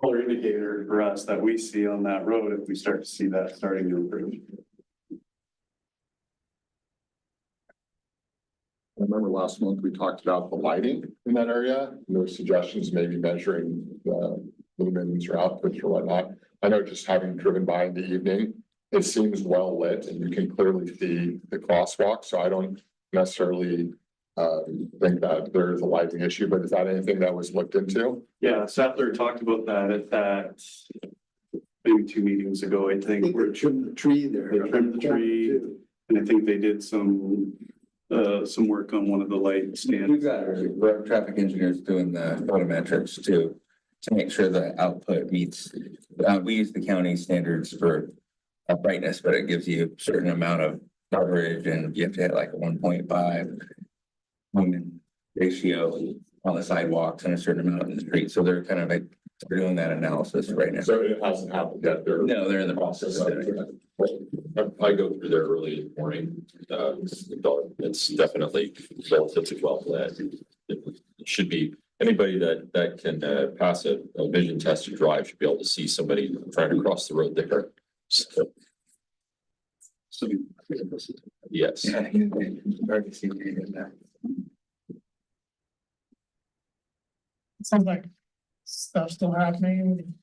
color indicator for us that we see on that road, if we start to see that starting to improve. I remember last month we talked about the lighting in that area. And there were suggestions, maybe measuring the lumens or outputs or whatnot. I know just having driven by in the evening, it seems well lit and you can clearly see the crosswalk. So I don't necessarily think that there is a lighting issue, but is that anything that was looked into? Yeah, Sattler talked about that at that maybe 2 meetings ago, I think. They trimmed the tree there. They trimmed the tree, and I think they did some work on one of the light We've stands. got our traffic engineers doing the photometrics to make sure the output meets. We use the county standards for brightness, but it gives you a certain amount of coverage and you have to hit like a 1.5 lumen ratio on the sidewalks and a certain amount in the street. So they're kind of like, they're doing that analysis right now. So it hasn't happened yet. No, they're in the process of doing it. I go through there early in the morning, it's definitely relatively well lit. It should be, anybody that can pass a vision test or drive should be able to see somebody trying to cross the road there. So, So. yes. It sounds like stuff still happening.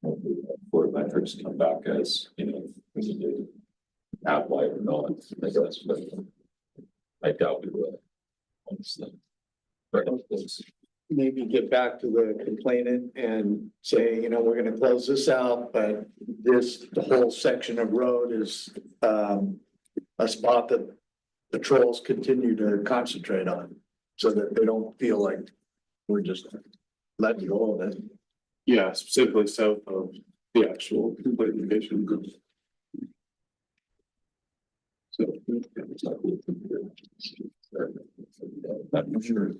Before metrics come back as, you know, app light or not, I guess, but I doubt we will. Honestly. Right. Maybe get back to the complainant and say, you know, we're gonna close this out, but the whole section of road is, a spot that the trolls continue to concentrate on, so that they don't feel like we're just letting go of it. Yeah, specifically south of the actual complete location. So. I'm sure.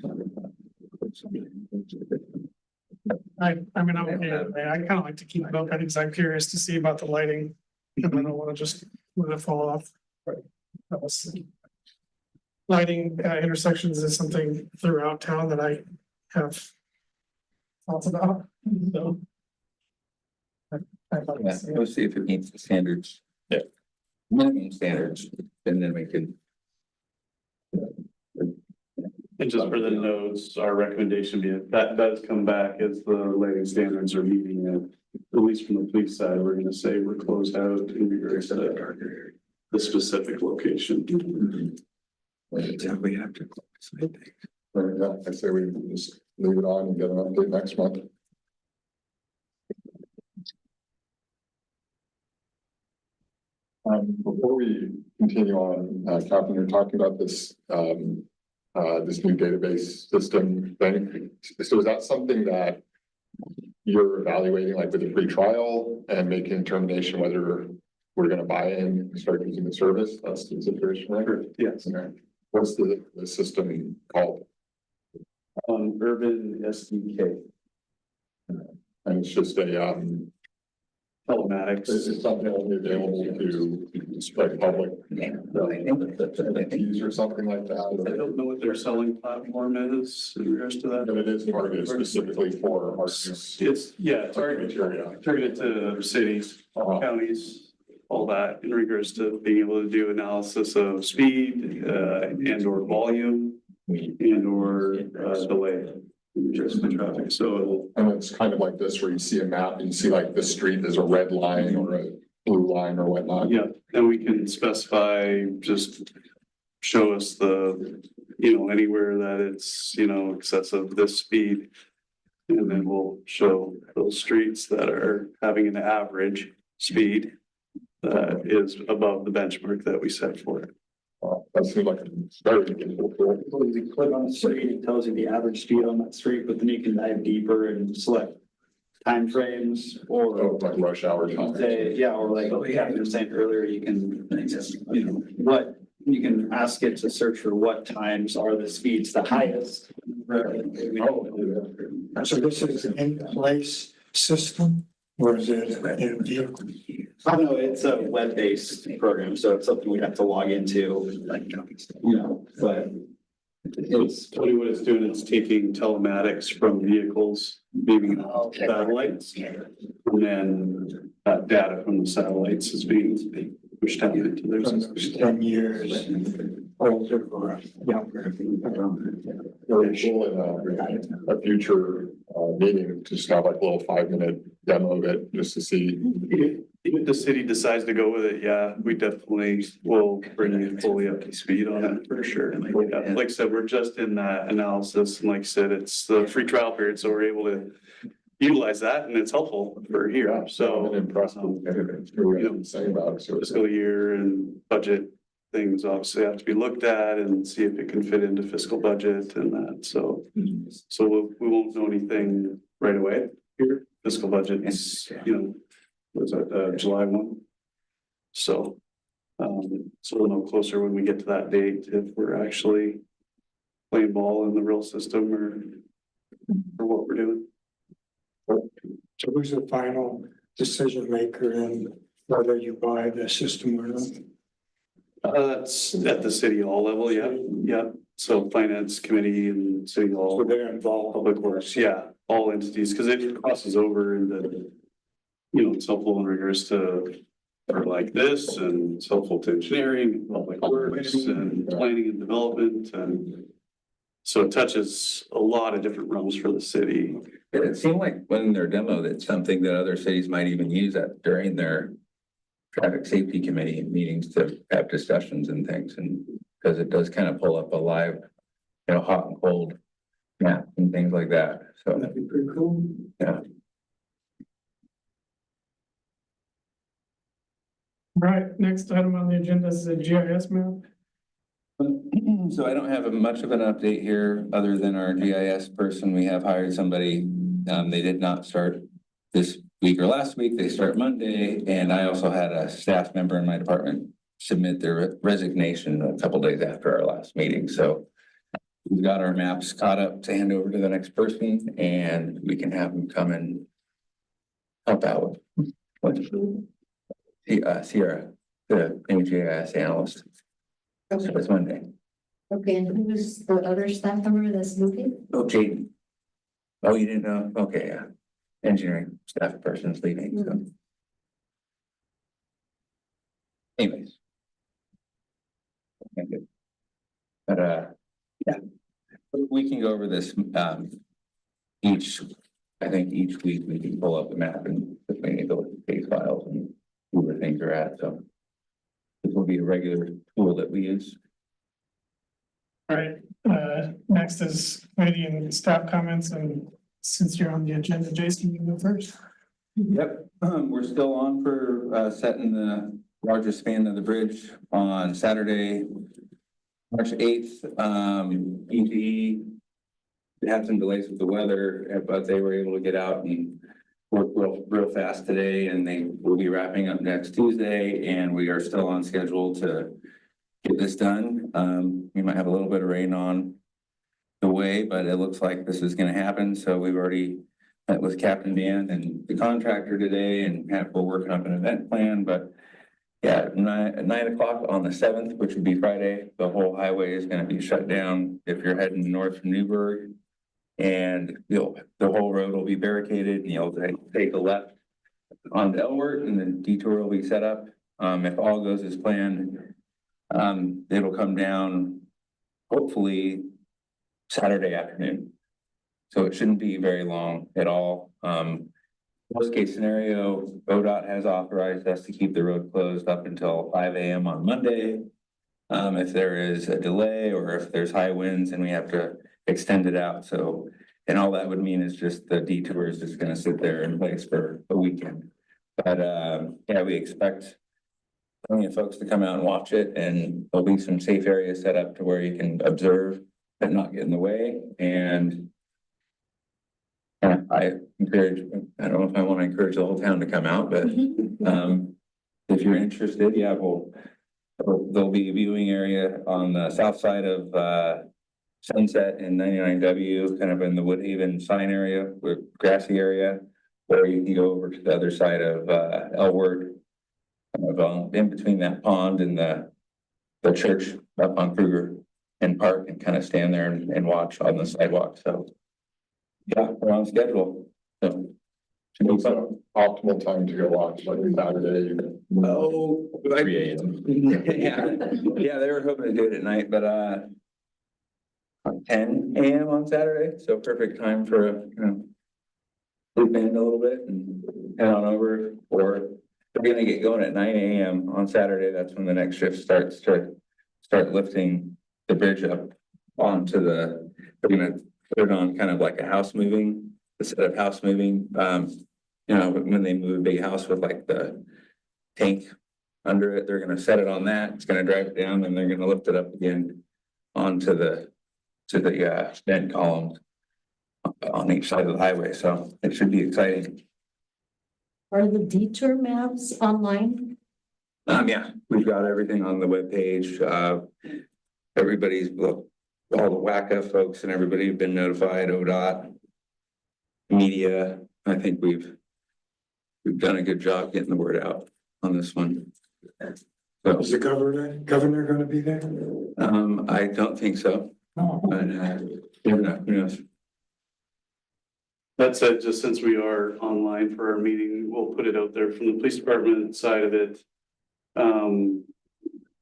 I mean, I'm okay with that. I kind of like to keep it open because I'm curious to see about the lighting. And I don't want to just let it fall off. That was- Lighting intersections is something throughout town that I have thoughts about, so. I'd like to see it. We'll see if it meets the standards. Yeah. Minimum standards, and then we can. And just for the notes, our recommendation be that does come back as the lighting standards are meeting it. At least from the police side, we're gonna say we're closed out in regards to the specific location. We have to close, I think. Yeah, I say we just leave it on and get an update next month. Before we continue on, Captain, you're talking about this, this new database system thing. So is that something that you're evaluating like with a free trial and making a determination whether we're gonna buy in and start using the service? That's the situation, right? Yes. Okay. What's the system called? Urban SDK And it's just a, telematics. is it something only available to like public entities or something like I that? don't know what their selling platform is in regards to that. But it is targeted specifically for our use. It's, yeah, targeted to cities, counties, all that in regards to being able to do analysis of speed, and or volume and or, delay. Just the traffic, so And it's kind of like this where you see a map and you see like the street is a red line or a blue line or whatnot. yeah, then we can specify, just show us the, anywhere that it's, excessive this speed. And then we'll show those streets that are having an average speed that is above the benchmark that we set for it. That seems like a very useful tool. You click on the street, it tells you the average speed on that street, but then you can dive deeper and select timeframes or. Oh, like rush hour time. Say, yeah, or like, you were saying earlier, you can, you can ask it to search for what times are the speeds the highest. So this is an in-place system, or is it in vehicle? I don't know, it's a web-based program, so it's something we have to log into, but it's. Tony, what it's doing, it's taking telematics from vehicles, maybe satellites. And then that data from the satellites is being pushed out into their system. 10 years older or younger. Very cool in a future meeting, just have like a little 5-minute demo of it, just to see. If the city decides to go with it, yeah, we definitely will bring you fully up to speed on it for sure. Yeah, like I said, we're just in that analysis, and like I said, it's the free trial period, so we're able to utilize that, and it's helpful for here, so. I'm impressed with everything saying about it. So it's Fiscal year and budget things obviously have to be looked at and see if it can fit into fiscal budget and that, so. So we won't know anything right away here, fiscal budget is, was that July 1? So. So we'll know closer when we get to that date if we're actually playing ball in the real system or what we're doing. So who's the final decision maker in whether you buy the system or not? That's at the city hall level, yeah, yeah. So finance committee and city So hall, they're involved. public works, yeah, all entities, because it crosses over into, you know, it's helpful in regards to or like this, and it's helpful to engineering, public works, and planning and development, and so it touches a lot of different realms for the city. It seemed like when their demo, that's something that other cities might even use that during their traffic safety committee meetings to have discussions and things, and because it does kind of pull up a live, you know, hot and cold map and things like that, so. That'd be pretty cool. Yeah. Right, next item on the agenda is the GIS map. So I don't have much of an update here, other than our GIS person, we have hired somebody. They did not start this week or last week, they start Monday, and I also had a staff member in my department submit their resignation a couple days after our last meeting, so. We've got our maps caught up to hand over to the next person, and we can have them come and help out with Sierra, the GIS analyst. So it's Monday. Okay, and who's the other staff member that's moving? Oh, Jaden. Oh, you didn't know? Okay, yeah. Engineering staff person's leaving, so. Anyways. Thank you. But, yeah. We can go over this, I think each week we can pull up the map and between those case files and where things are at, so. This will be a regular tool that we use. All right, next is committee and staff comments, and since you're on the agenda, Jason, you go first. Yep, we're still on for setting the largest span of the bridge on Saturday, March 8th. EGE had some delays with the weather, but they were able to get out and work real fast today, and they will be wrapping up next Tuesday, and we are still on schedule to get this done. We might have a little bit of rain on the way, but it looks like this is gonna happen, so we've already met with Captain Dan and the contractor today, and we're working up an event plan, but yeah, at 9 o'clock on the 7th, which would be Friday, the whole highway is gonna be shut down if you're heading north from Newburgh. And the whole road will be barricaded, and you'll take a left on Elwert, and then detour will be set up. If all goes as planned, it'll come down hopefully Saturday afternoon. So it shouldn't be very long at all. Worst case scenario, ODOT has authorized us to keep the road closed up until 5 a.m. on Monday. If there is a delay or if there's high winds and we have to extend it out, so, and all that would mean is just the detour is just gonna sit there in place for a weekend. But, yeah, we expect plenty of folks to come out and watch it, and there'll be some safe areas set up to where you can observe but not get in the way, and yeah, I encourage, I don't know if I want to encourage the whole town to come out, but, if you're interested, yeah, there'll be a viewing area on the south side of, Sunset and 99W, kind of in the Woodhaven sign area, with grassy area, or you can go over to the other side of Elward, kind of in between that pond and the church up on Kruger and Park, and kind of stand there and watch on the sidewalk. So yeah, we're on schedule. So should be It's fun. an optimal time to go watch, like Saturday. Oh, 3 a.m. Yeah, they were hoping to do it at night, but 10 a.m. on Saturday, so perfect time for a, you know, sleep in a little bit and head on over, or they're gonna get going at 9 a.m. on Saturday. That's when the next shift starts to start lifting the bridge up onto the, they're gonna put it on kind of like a house moving, instead of house moving, you know, when they move a big house with like the tank under it, they're gonna set it on that, it's gonna drive it down, and they're gonna lift it up again onto the bent columns on each side of the highway, so it should be exciting. Are the detour maps online? Yeah, we've got everything on the webpage. Everybody's, well, all the WACA folks and everybody have been notified, ODOT, media. I think we've we've done a good job getting the word out on this one. So, Is the governor gonna be there? I don't think so, No. but, who knows? That said, just since we are online for our meeting, we'll put it out there from the police department side of it.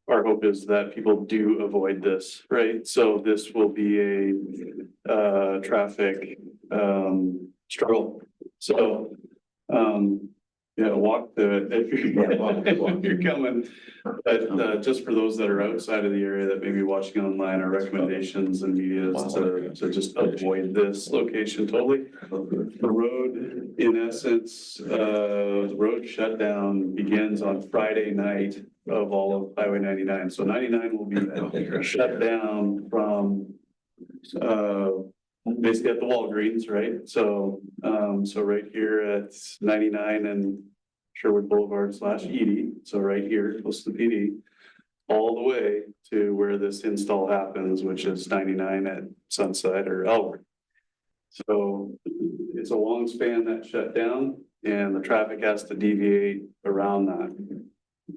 Our hope is that people do avoid this, right? So this will be a traffic struggle. So yeah, walk the, if you're coming. But just for those that are outside of the area that may be watching online, our recommendations and media is to just avoid this location totally. The road, in essence, the road shutdown begins on Friday night of all of Highway 99. So 99 will be shut down from basically at the Walgreens, right? So so right here at 99 and Sherwood Boulevard / Edie, so right here close to the PD, all the way to where this install happens, which is 99 at Sunset or Elwood. So it's a long span that shut down and the traffic has to deviate around that.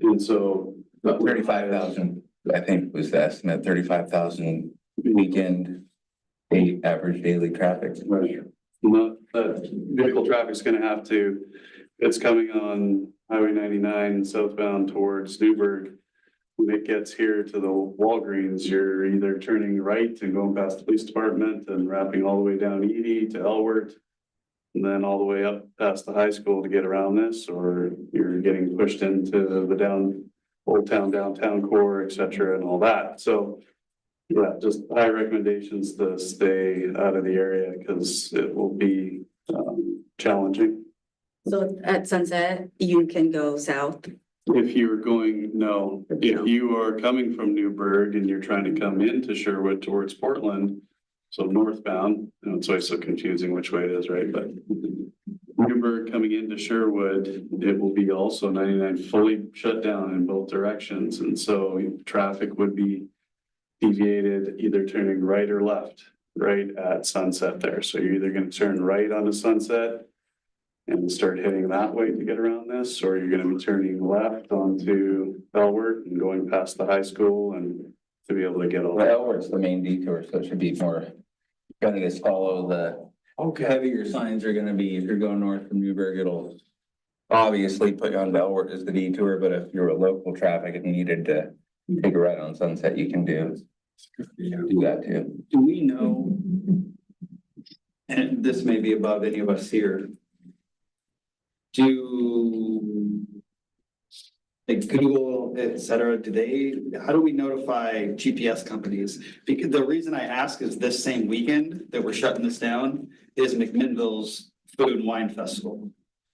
And so About 35,000, I think was the estimate, 35,000 weekend average daily traffic. not, vehicle traffic's gonna have to, it's coming on Highway 99 southbound towards Newburgh. When it gets here to the Walgreens, you're either turning right and going past the police department and wrapping all the way down Edie to Elwood. And then all the way up past the high school to get around this, or you're getting pushed into the Old Town downtown core, et cetera, and all that. So yeah, just high recommendations to stay out of the area because it will be challenging. So at Sunset, you can go south. If you're going, no, if you are coming from Newburgh and you're trying to come into Sherwood towards Portland, so northbound, and it's always so confusing which way it is, right? But Newburgh coming into Sherwood, it will be also 99 fully shut down in both directions. And so traffic would be deviated, either turning right or left, right at Sunset there. So you're either going to turn right onto Sunset and start heading that way to get around this, or you're going to be turning left onto Elwood and going past the high school and to be able to get all that. Well, it's the main detour, so it should be more, gonna just follow the heavier signs are gonna be, if you're going north from Newburgh, it'll obviously put you on Belwart as the detour, but if you're a local traffic and you needed to take a right on Sunset, you can do that too. Do we know? And this may be above any of us here. Like Google, et cetera, how do we notify GPS companies? Because the reason I ask is this same weekend that we're shutting this down is McMinnville's Food and Wine Festival.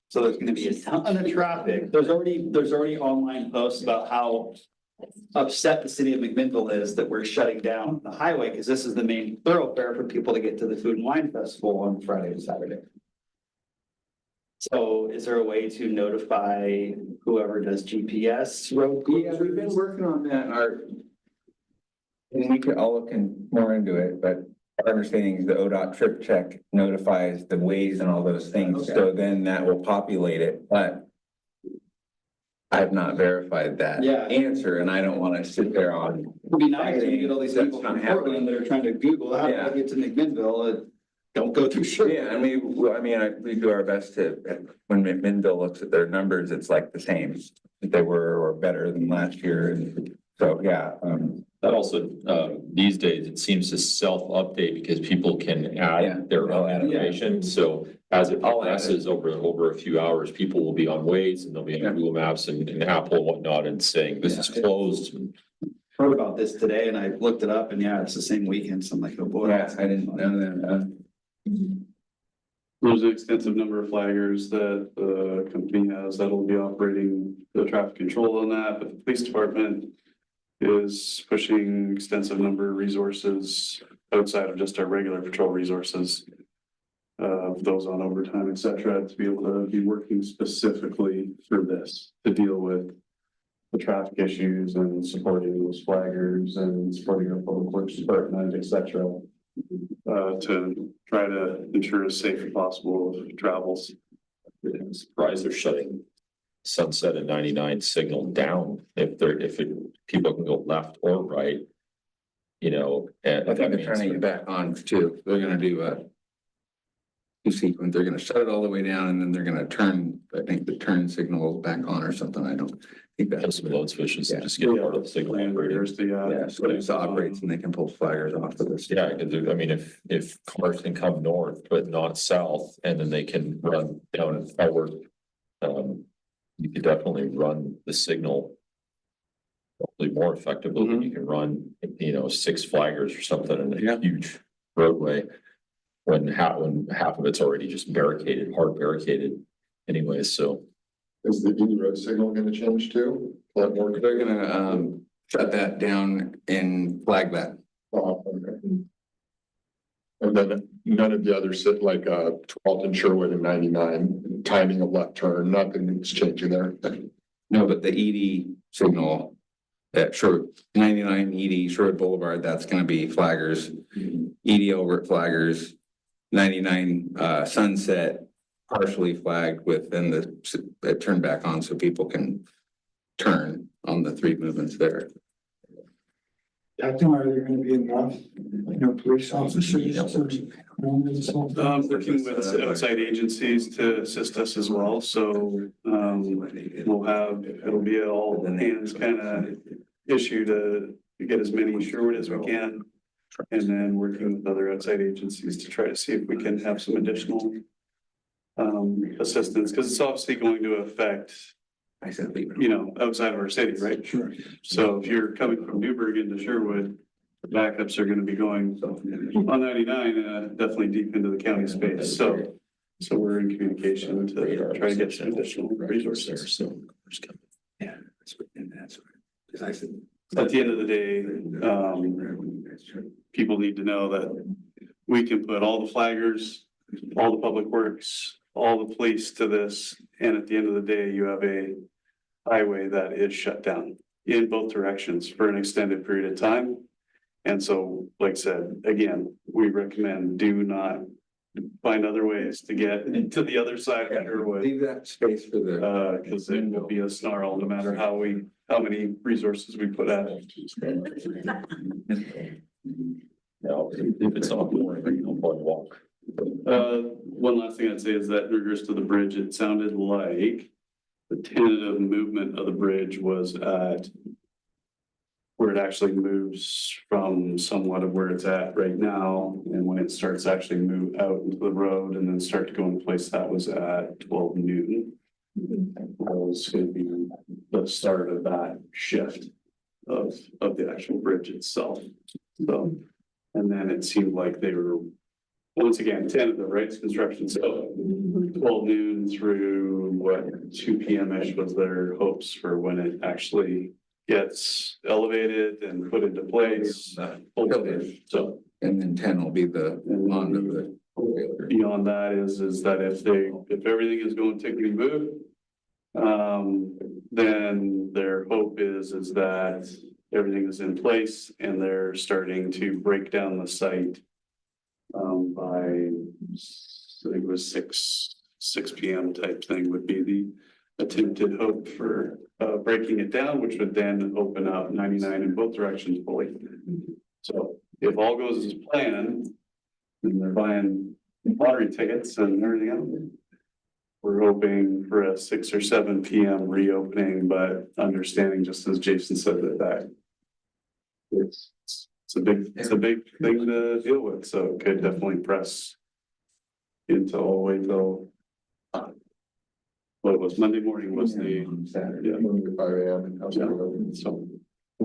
So there's gonna be a ton of traffic. There's already online posts about how upset the city of McMinnville is that we're shutting down the highway because this is the main thoroughfare for people to get to the Food and Wine Festival on Friday and Saturday. So is there a way to notify whoever does GPS road? Yeah, we've been working on that, and we could all look more into it, but our understanding is the ODOT trip check notifies the ways and all those things, so then that will populate it, but I've not verified that answer, and I don't want to sit there on. It'd be nice to get all these people from Portland that are trying to Google how to get to McMinnville. Don't go through Sherwood. Yeah, and we do our best to, when McMinnville looks at their numbers, it's like the same that they were or better than last year. And so, yeah. That also, these days, it seems to self-update because people can add their own information. So as it progresses over a few hours, people will be on Waze and they'll be on Google Maps and Apple and whatnot and saying this is closed. Heard about this today and I looked it up and it's the same weekend. So I'm like, oh boy. Yeah, I didn't know that. There's an extensive number of flaggers that the company has that'll be operating the traffic control on that, but the police department is pushing extensive number of resources outside of just our regular patrol resources. Those on overtime, et cetera, to be able to be working specifically for this, to deal with the traffic issues and supporting those flaggers and supporting our public works department, et cetera. To try to ensure as safe as possible travels. I'm surprised they're shutting Sunset and 99 signal down if people can go left or right. You know, and I think they're turning it back on too. They're gonna do a two sequence. They're gonna shut it all the way down and then they're gonna turn, I think the turn signal back on or something. I don't think have that's. some load switches and Yeah. just get part of the signal operating. There's the, Yeah, so it operates and they can pull flares off of this. Yeah, I could do, I mean, if cars can come north but not south, and then they can run down and forward. You could definitely run the signal. Hopefully more effectively than you can run, you know, 6 flaggers or something in a huge roadway. When half of it's already just barricaded, hard barricaded anyway, so. Is the ED road signal gonna change too? Let more. They're gonna shut that down and flag that. Oh, okay. And then none of the others sit like 12th and Sherwood and 99, timing of left turn, nothing's changing there. No, but the ED signal at Sherwood, 99 ED Sherwood Boulevard, that's gonna be flaggers. ED over at flaggers, 99 Sunset partially flagged within the turn back on so people can turn on the 3 movements there. Captain, are there gonna be enough, police officers? Working with outside agencies to assist us as well, so, it'll be an all hands kind of issue to get as many Sherwood as we can. And then working with other outside agencies to try to see if we can have some additional assistance, because it's obviously going to affect, I said leave it. you know, outside of our city, right? Sure. So if you're coming from Newburgh into Sherwood, the backups are gonna be going on 99, definitely deep into the county space, so we're in communication to try to get some additional resources. So. Yeah. That's because I said. At the end of the day, people need to know that we can put all the flaggers, all the public works, all the police to this, and at the end of the day, you have a highway that is shut down in both directions for an extended period of time. And so, like I said, again, we recommend do not find other ways to get to the other side of Sherwood. Leave that space for the. Because it will be a snarl, no matter how many resources we put at it. No, if it's not boring, you don't probably walk. One last thing I'd say is that in regards to the bridge, it sounded like the tentative movement of the bridge was at where it actually moves from somewhat of where it's at right now, and when it starts to actually move out into the road and then start to go in place, that was at 12 noon. That was gonna be the start of that shift of the actual bridge itself. So, and then it seemed like they were, once again, tentative, right, it's construction, so 12 noon through what, 2 p.m.-ish was their hopes for when it actually gets elevated and put into place. So, And then 10 will be the on of the. beyond that is that if everything is going tickety boo, then their hope is that everything is in place and they're starting to break down the site. By, I think it was 6 p.m. type thing would be the attempted hope for breaking it down, which would then open up 99 in both directions fully. So if all goes as planned, and they're buying lottery tickets and everything else, we're hoping for a 6 or 7 p.m. reopening, but understanding, just as Jason said, that it's a big thing to deal with, so it could definitely press into all the way till what it was Monday morning was the Saturday. yeah. 5 a.m. So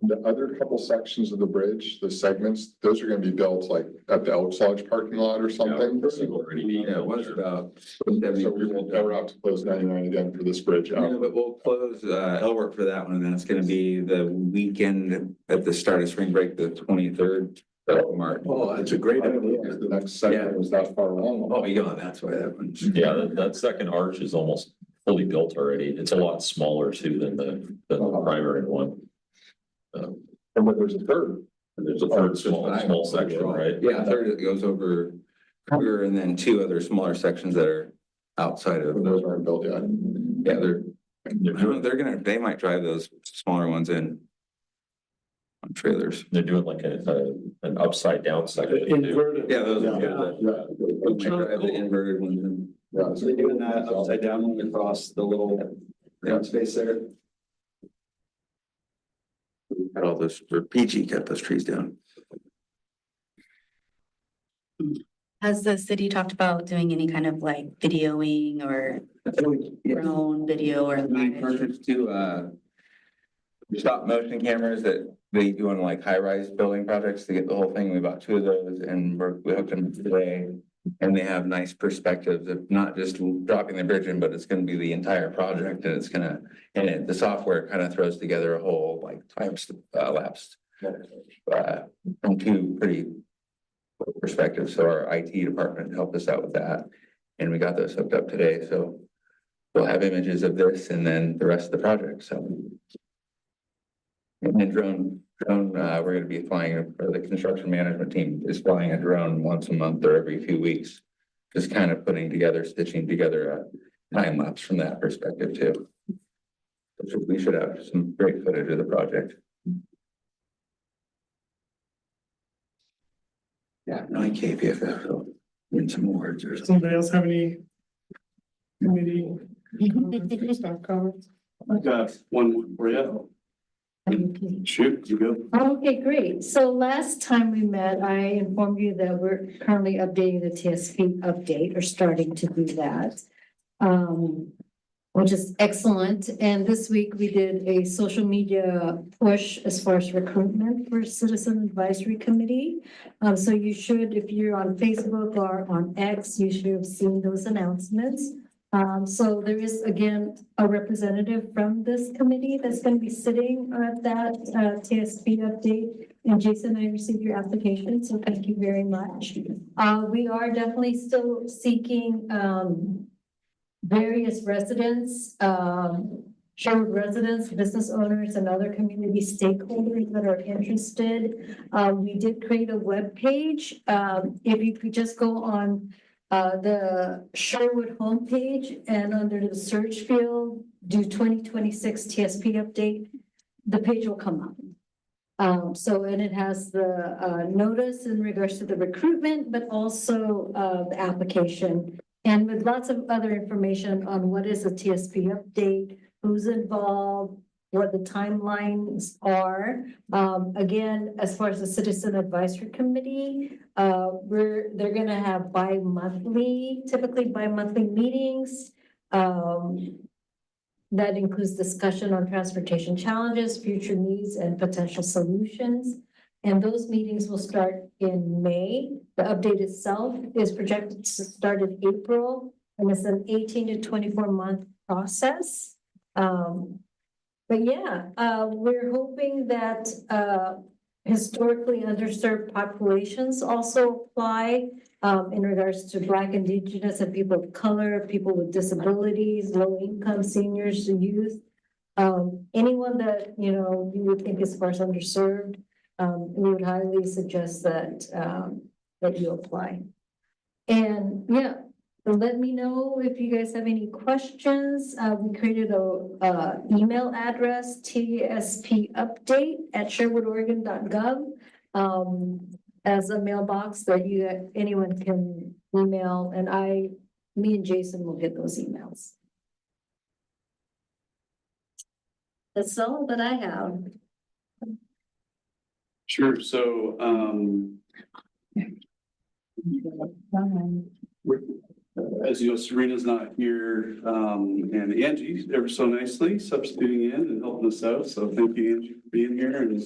The other couple sections of the bridge, the segments, those are gonna be built like at the Elks Lodge parking lot or something. Yeah, it was about. So we won't ever have to close 99 again for this bridge. No, but we'll close Elwork for that one, and then it's gonna be the weekend at the start of spring break, the 23rd of March. Oh, that's a great idea. The next segment was that far along. Oh, you go, that's why that one's. Yeah, that second arch is almost fully built already. It's a lot smaller too than the primary one. And then there's a third. And there's a third small section, right? Yeah, third, it goes over Kruger and then 2 other smaller sections that are outside of Those aren't built yet. Yeah, they might drive those smaller ones in. On trailers. They're doing like an upside down section. too. Inverted. Yeah, those Yeah, are good. They might drive the inverted ones in. Yeah, So they're doing that upside down one across the little green space there. Cut all those, or PG cut those trees down. Has the city talked about doing any kind of like videoing or drone video or We live? purchased two, stop motion cameras that they do on like high rise building projects to get the whole thing. We bought two of those and we hooked them today. And they have nice perspectives of not just dropping the bridge in, but it's gonna be the entire project and it's gonna, the software kind of throws together a whole like time lapse. From two pretty perspectives. So our IT department helped us out with that. And we got those hooked up today, so we'll have images of this and then the rest of the project, so. And then drone, we're gonna be flying, or the construction management team is flying a drone once a month or every few weeks. Just kind of stitching together a time lapse from that perspective too. We should have some great footage of the project. Yeah, no, KPFF, so win some awards or Does something. anybody else have any committee comments or staff comments? I've got one more for you. Shoot, you go. Okay, great. So last time we met, I informed you that we're currently updating the TSP update or starting to do that. Which is excellent. And this week we did a social media push as far as recruitment for Citizen Advisory Committee. So you should, if you're on Facebook or on X, you should have seen those announcements. So there is again a representative from this committee that's going to be sitting at that TSP update. And Jason, I received your application, so thank you very much. We are definitely still seeking various residents, Sherwood residents, business owners, and other community stakeholders that are interested. We did create a web page. If you could just go on the Sherwood homepage and under the search field, do 2026 TSP update, the page will come up. And it has the notice in regards to the recruitment, but also the application. And with lots of other information on what is a TSP update, who's involved, what the timelines are. Again, as far as the Citizen Advisory Committee, they're gonna have typically bi-monthly meetings. That includes discussion on transportation challenges, future needs, and potential solutions. And those meetings will start in May. The update itself is projected to start in April, and it's an 18 to 24-month process. But yeah, we're hoping that historically underserved populations also apply in regards to Black, Indigenous, and people of color, people with disabilities, low-income seniors, youth. Anyone that you would think is far underserved. We would highly suggest that you apply. And yeah, let me know if you guys have any questions. We created a email address, tspupdate@sherwoodoregon.gov, as a mailbox that anyone can email, and me and Jason will get those emails. That's all that I have. Sure, so, as you know, Serena's not here, and Angie, ever so nicely substituting in and helping us out. So thank you, Angie, for being here and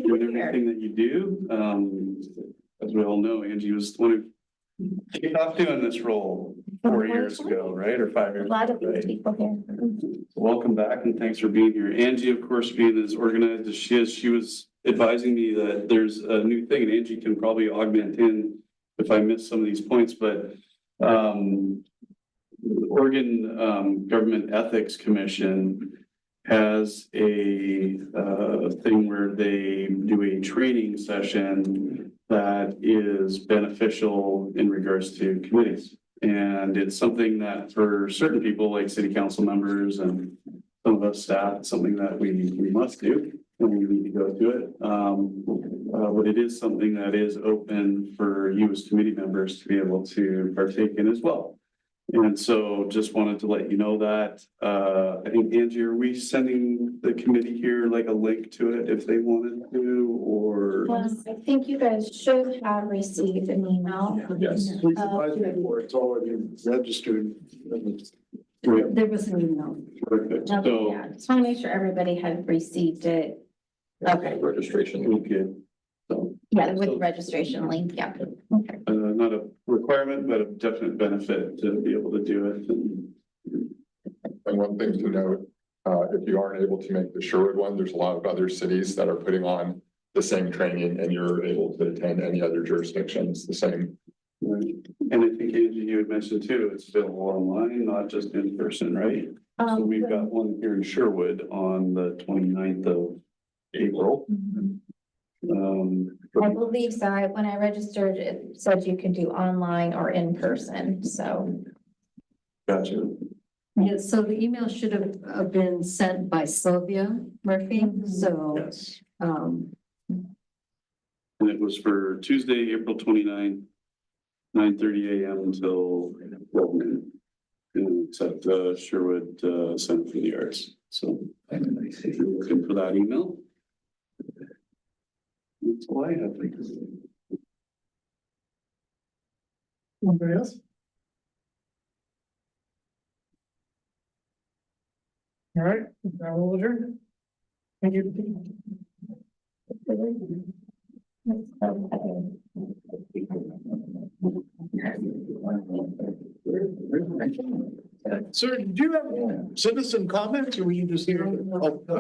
doing everything that you do. As we all know, Angie was the one who kicked off doing this role 4 years ago, right? Or 5 years. A lot of ago, right? people here. Welcome back and thanks for being here. Angie, of course, being as organized as she is, she was advising me that there's a new thing, and Angie can probably augment in if I miss some of these points, but the Oregon Government Ethics Commission has a thing where they do a training session that is beneficial in regards to committees. And it's something that for certain people, like city council members and some of us staff, it's something that we must do. And we need to go do it. But it is something that is open for you as committee members to be able to partake in as well. And so just wanted to let you know that, I think Angie, are we sending the committee here like a link to it if they wanted to, or? I think you guys should have received an email. Yes. Please advise me for it's already registered. There was an email. Perfect. Okay, So, yeah, just want to make sure everybody had received it. Okay, Registration. okay. So, yeah, with registration link, yeah. Okay. not a requirement, but a definite benefit to be able to do it. And one thing to note, if you aren't able to make the Sherwood one, there's a lot of other cities that are putting on the same training and you're able to attend any other jurisdictions, the same. And I think Angie, you had mentioned too, it's available online, not just in person, right? So we've got one here in Sherwood on the 29th of April. I believe so. When I registered, it said you could do online or in person, so. Gotcha. Yeah, so the email should have been sent by Sylvia Murphy, so, Yes. um, And it was for Tuesday, April 29th, 9:30 a.m. until 12 noon. And it's at Sherwood Center for the Arts. So if you're looking for that email. That's all I have. Anybody else? All right, now we'll adjourn. Thank you. Sir, do you have citizen comments or were you just here? Oh, okay.